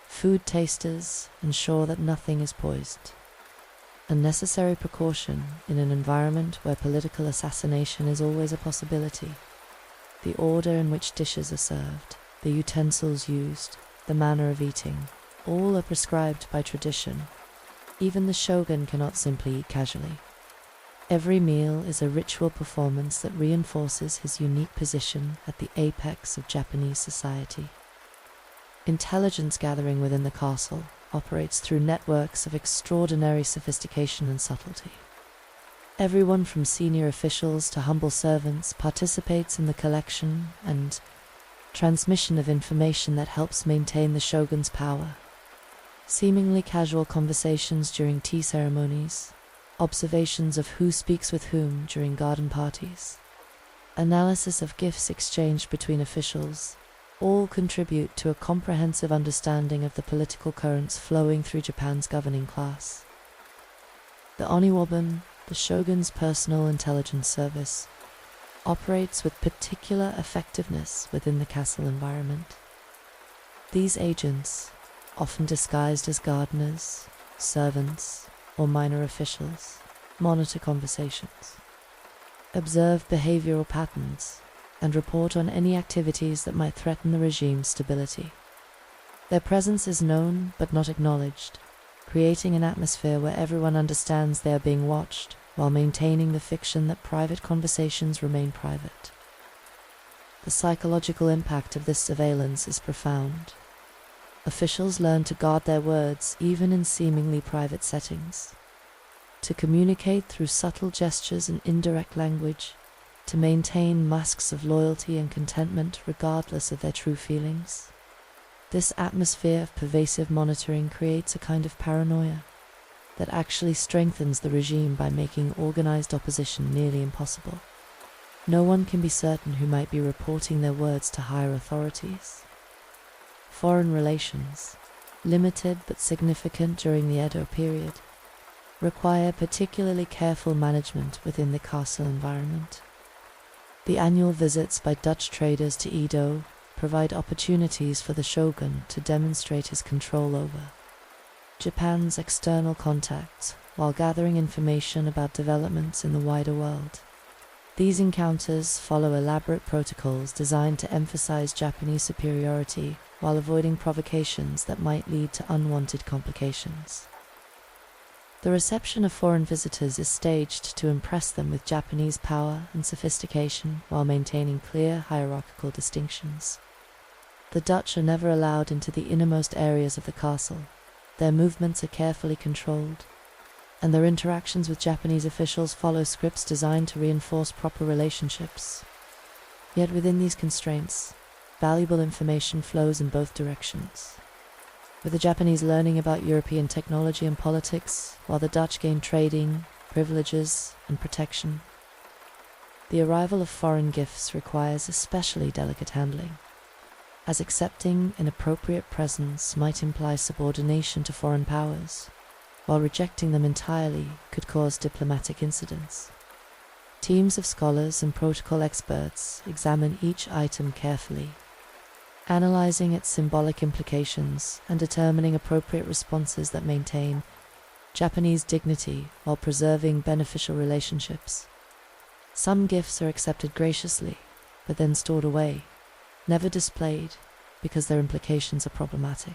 Food tasters ensure that nothing is poisoned, a necessary precaution in an environment where political assassination is always a possibility. The order in which dishes are served, the utensils used, the manner of eating, all are prescribed by tradition. Even the shogun cannot simply eat casually. Every meal is a ritual performance that reinforces his unique position at the apex of Japanese society. Intelligence gathering within the castle operates through networks of extraordinary sophistication and subtlety. Everyone from senior officials to humble servants participates in the collection and transmission of information that helps maintain the shogun's power. Seemingly casual conversations during tea ceremonies, observations of who speaks with whom during garden parties, analysis of gifts exchanged between officials, all contribute to a comprehensive understanding of the political currents flowing through Japan's governing class. The Oniwoban, the shogun's personal intelligence service, operates with particular effectiveness within the castle environment. These agents, often disguised as gardeners, servants, or minor officials, monitor conversations, observe behavioral patterns, and report on any activities that might threaten the regime's stability. Their presence is known but not acknowledged, creating an atmosphere where everyone understands they are being watched, while maintaining the fiction that private conversations remain private. The psychological impact of this surveillance is profound. Officials learn to guard their words even in seemingly private settings, to communicate through subtle gestures and indirect language, to maintain masks of loyalty and contentment regardless of their true feelings. This atmosphere of pervasive monitoring creates a kind of paranoia that actually strengthens the regime by making organized opposition nearly impossible. No one can be certain who might be reporting their words to higher authorities. Foreign relations, limited but significant during the Edo period, require particularly careful management within the castle environment. The annual visits by Dutch traders to Edo provide opportunities for the shogun to demonstrate his control over Japan's external contacts while gathering information about developments in the wider world. These encounters follow elaborate protocols designed to emphasize Japanese superiority while avoiding provocations that might lead to unwanted complications. The reception of foreign visitors is staged to impress them with Japanese power and sophistication while maintaining clear hierarchical distinctions. The Dutch are never allowed into the innermost areas of the castle. Their movements are carefully controlled, and their interactions with Japanese officials follow scripts designed to reinforce proper relationships. Yet within these constraints, valuable information flows in both directions, with the Japanese learning about European technology and politics, while the Dutch gain trading, privileges, and protection. The arrival of foreign gifts requires especially delicate handling, as accepting inappropriate presents might imply subordination to foreign powers, while rejecting them entirely could cause diplomatic incidents. Teams of scholars and protocol experts examine each item carefully, analyzing its symbolic implications and determining appropriate responses that maintain Japanese dignity while preserving beneficial relationships. Some gifts are accepted graciously, but then stored away, never displayed, because their implications are problematic.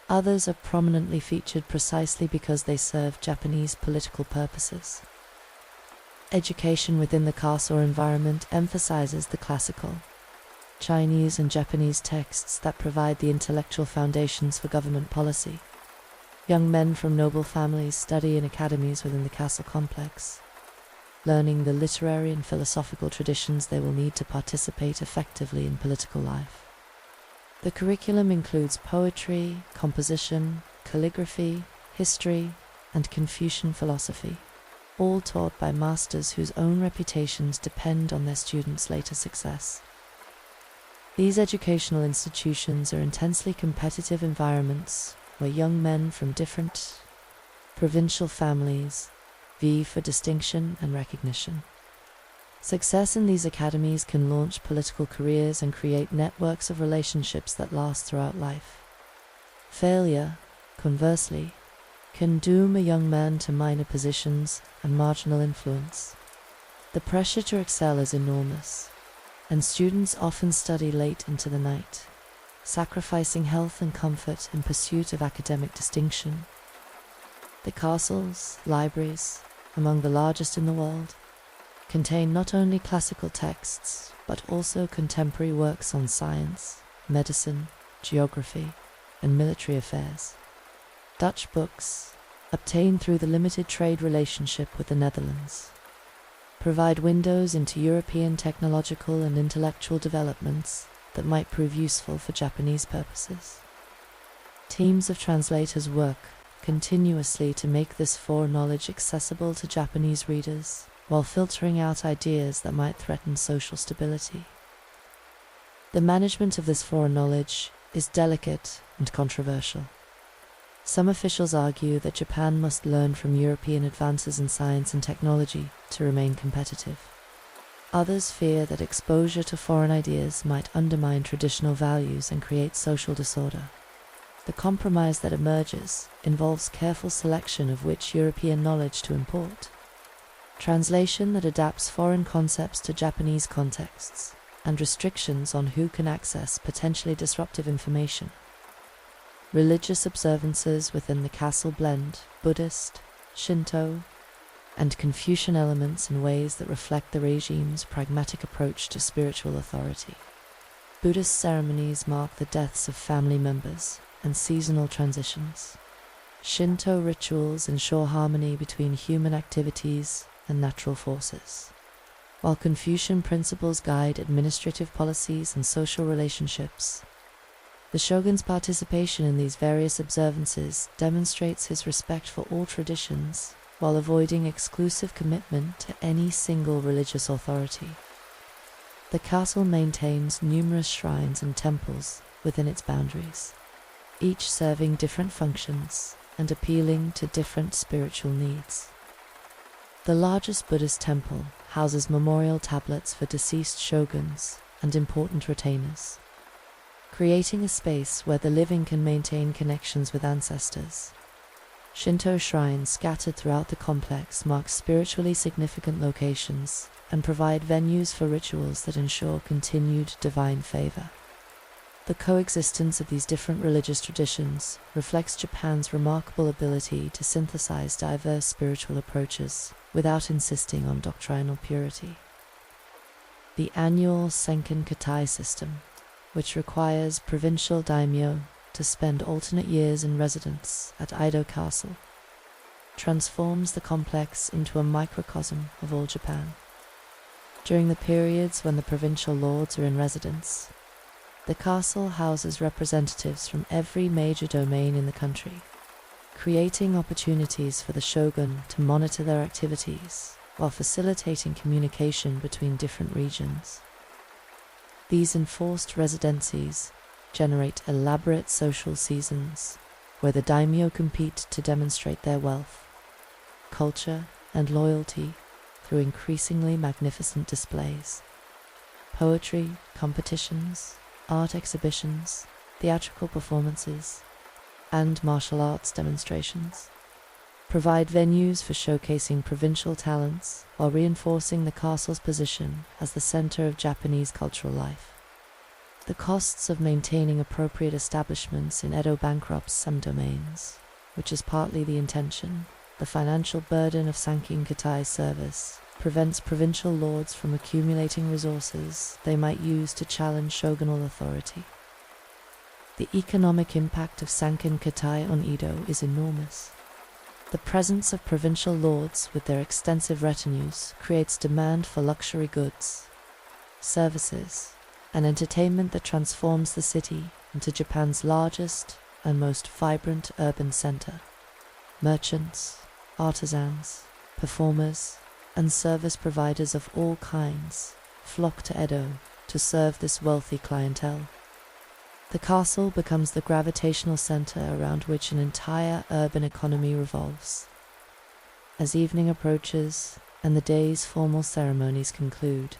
Others are prominently featured precisely because they serve Japanese political purposes. Education within the castle environment emphasizes the classical, Chinese and Japanese texts that provide the intellectual foundations for government policy. Young men from noble families study in academies within the castle complex, learning the literary and philosophical traditions they will need to participate effectively in political life. The curriculum includes poetry, composition, calligraphy, history, and Confucian philosophy, all taught by masters whose own reputations depend on their students' later success. These educational institutions are intensely competitive environments where young men from different provincial families vie for distinction and recognition. Success in these academies can launch political careers and create networks of relationships that last throughout life. Failure, conversely, can doom a young man to minor positions and marginal influence. The pressure to excel is enormous, and students often study late into the night, sacrificing health and comfort in pursuit of academic distinction. The castle's libraries, among the largest in the world, contain not only classical texts, but also contemporary works on science, medicine, geography, and military affairs. Dutch books, obtained through the limited trade relationship with the Netherlands, provide windows into European technological and intellectual developments that might prove useful for Japanese purposes. Teams of translators work continuously to make this foreknowledge accessible to Japanese readers, while filtering out ideas that might threaten social stability. The management of this foreknowledge is delicate and controversial. Some officials argue that Japan must learn from European advances in science and technology to remain competitive. Others fear that exposure to foreign ideas might undermine traditional values and create social disorder. The compromise that emerges involves careful selection of which European knowledge to import, translation that adapts foreign concepts to Japanese contexts, and restrictions on who can access potentially disruptive information. Religious observances within the castle blend Buddhist, Shinto, and Confucian elements in ways that reflect the regime's pragmatic approach to spiritual authority. Buddhist ceremonies mark the deaths of family members and seasonal transitions. Shinto rituals ensure harmony between human activities and natural forces, while Confucian principles guide administrative policies and social relationships. The shogun's participation in these various observances demonstrates his respect for all traditions, while avoiding exclusive commitment to any single religious authority. The castle maintains numerous shrines and temples within its boundaries, each serving different functions and appealing to different spiritual needs. The largest Buddhist temple houses memorial tablets for deceased shoguns and important retainers, creating a space where the living can maintain connections with ancestors. Shinto shrines scattered throughout the complex mark spiritually significant locations and provide venues for rituals that ensure continued divine favor. The coexistence of these different religious traditions reflects Japan's remarkable ability to synthesize diverse spiritual approaches without insisting on doctrinal purity. The annual Senken Katai system, which requires provincial daimyo to spend alternate years in residence at Edo Castle, transforms the complex into a microcosm of all Japan. During the periods when the provincial lords are in residence, the castle houses representatives from every major domain in the country, creating opportunities for the shogun to monitor their activities while facilitating communication between different regions. These enforced residencies generate elaborate social seasons where the daimyo compete to demonstrate their wealth, culture, and loyalty through increasingly magnificent displays. Poetry, competitions, art exhibitions, theatrical performances, and martial arts demonstrations provide venues for showcasing provincial talents while reinforcing the castle's position as the center of Japanese cultural life. The costs of maintaining appropriate establishments in Edo bankrupts some domains, which is partly the intention. The financial burden of Sankin Katai's service prevents provincial lords from accumulating resources they might use to challenge shogunal authority. The economic impact of Sankin Katai on Edo is enormous. The presence of provincial lords with their extensive retinues creates demand for luxury goods, services, and entertainment that transforms the city into Japan's largest and most vibrant urban center. Merchants, artisans, performers, and service providers of all kinds flock to Edo to serve this wealthy clientele. The castle becomes the gravitational center around which an entire urban economy revolves. As evening approaches and the day's formal ceremonies conclude,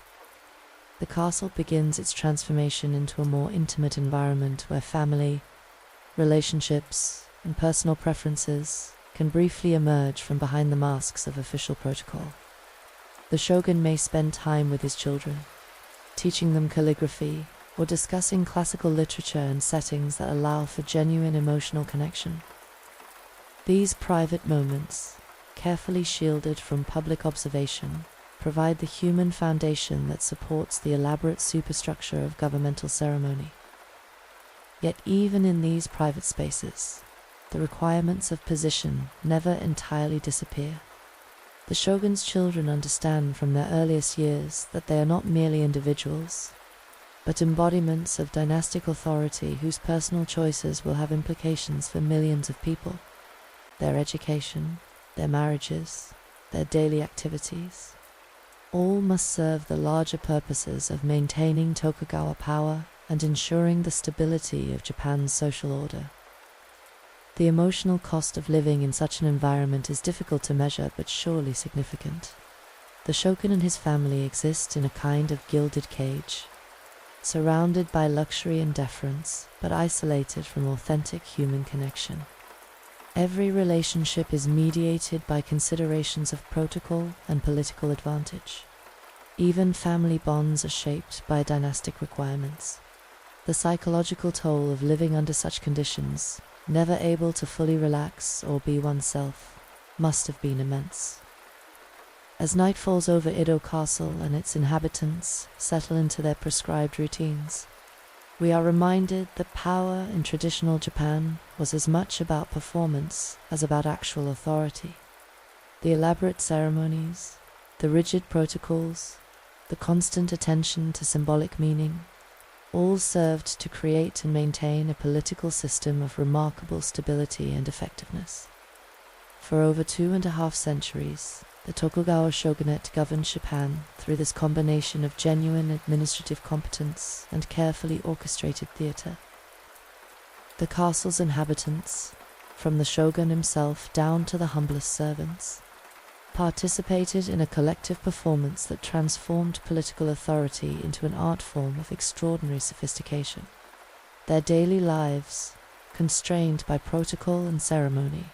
the castle begins its transformation into a more intimate environment where family, relationships, and personal preferences can briefly emerge from behind the masks of official protocol. The shogun may spend time with his children, teaching them calligraphy or discussing classical literature in settings that allow for genuine emotional connection. These private moments, carefully shielded from public observation, provide the human foundation that supports the elaborate superstructure of governmental ceremony. Yet even in these private spaces, the requirements of position never entirely disappear. The shogun's children understand from their earliest years that they are not merely individuals, but embodiments of dynastic authority whose personal choices will have implications for millions of people. Their education, their marriages, their daily activities, all must serve the larger purposes of maintaining Tokugawa power and ensuring the stability of Japan's social order. The emotional cost of living in such an environment is difficult to measure, but surely significant. The shogun and his family exist in a kind of gilded cage, surrounded by luxury and deference, but isolated from authentic human connection. Every relationship is mediated by considerations of protocol and political advantage. Even family bonds are shaped by dynastic requirements. The psychological toll of living under such conditions, never able to fully relax or be oneself, must have been immense. As night falls over Edo Castle and its inhabitants settle into their prescribed routines, we are reminded that power in traditional Japan was as much about performance as about actual authority. The elaborate ceremonies, the rigid protocols, the constant attention to symbolic meaning, all served to create and maintain a political system of remarkable stability and effectiveness. For over 2.5 centuries, the Tokugawa shogunate governed Japan through this combination of genuine administrative competence and carefully orchestrated theatre. The castle's inhabitants, from the shogun himself down to the humblest servants, participated in a collective performance that transformed political authority into an art form of extraordinary sophistication. Their daily lives, constrained by protocol and ceremony,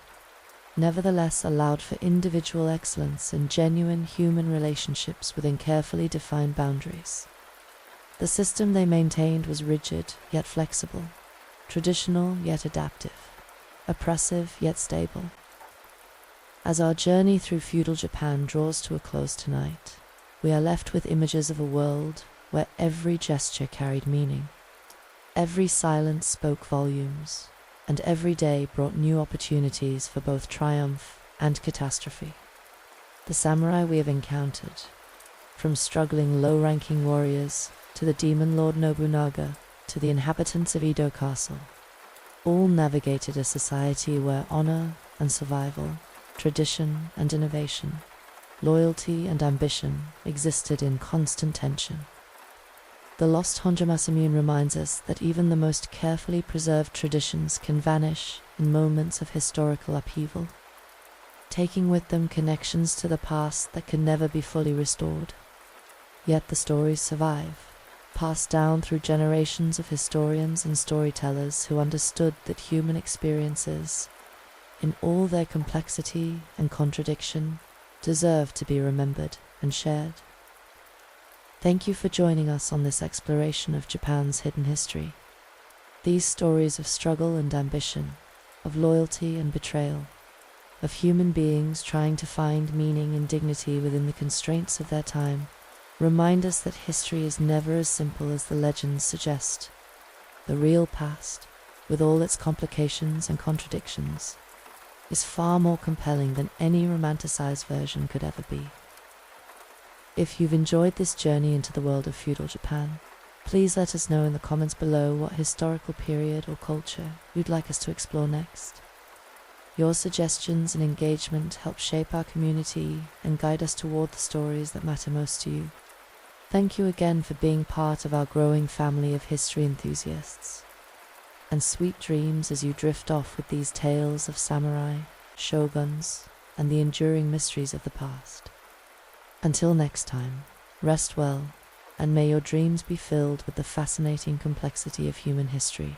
nevertheless allowed for individual excellence and genuine human relationships within carefully defined boundaries. The system they maintained was rigid yet flexible, traditional yet adaptive, oppressive yet stable. As our journey through feudal Japan draws to a close tonight, we are left with images of a world where every gesture carried meaning, every silence spoke volumes, and every day brought new opportunities for both triumph and catastrophe. The samurai we have encountered, from struggling low-ranking warriors to the demon lord Nobunaga to the inhabitants of Edo Castle, all navigated a society where honor and survival, tradition and innovation, loyalty and ambition existed in constant tension. The lost Honja Masamune reminds us that even the most carefully preserved traditions can vanish in moments of historical upheaval, taking with them connections to the past that can never be fully restored. Yet the stories survive, passed down through generations of historians and storytellers who understood that human experiences, in all their complexity and contradiction, deserve to be remembered and shared. Thank you for joining us on this exploration of Japan's hidden history. These stories of struggle and ambition, of loyalty and betrayal, of human beings trying to find meaning and dignity within the constraints of their time, remind us that history is never as simple as the legends suggest. The real past, with all its complications and contradictions, is far more compelling than any romanticized version could ever be. If you've enjoyed this journey into the world of feudal Japan, please let us know in the comments below what historical period or culture you'd like us to explore next. Your suggestions and engagement help shape our community and guide us toward the stories that matter most to you. Thank you again for being part of our growing family of history enthusiasts. And sweet dreams as you drift off with these tales of samurai, shoguns, and the enduring mysteries of the past. Until next time, rest well, and may your dreams be filled with the fascinating complexity of human history.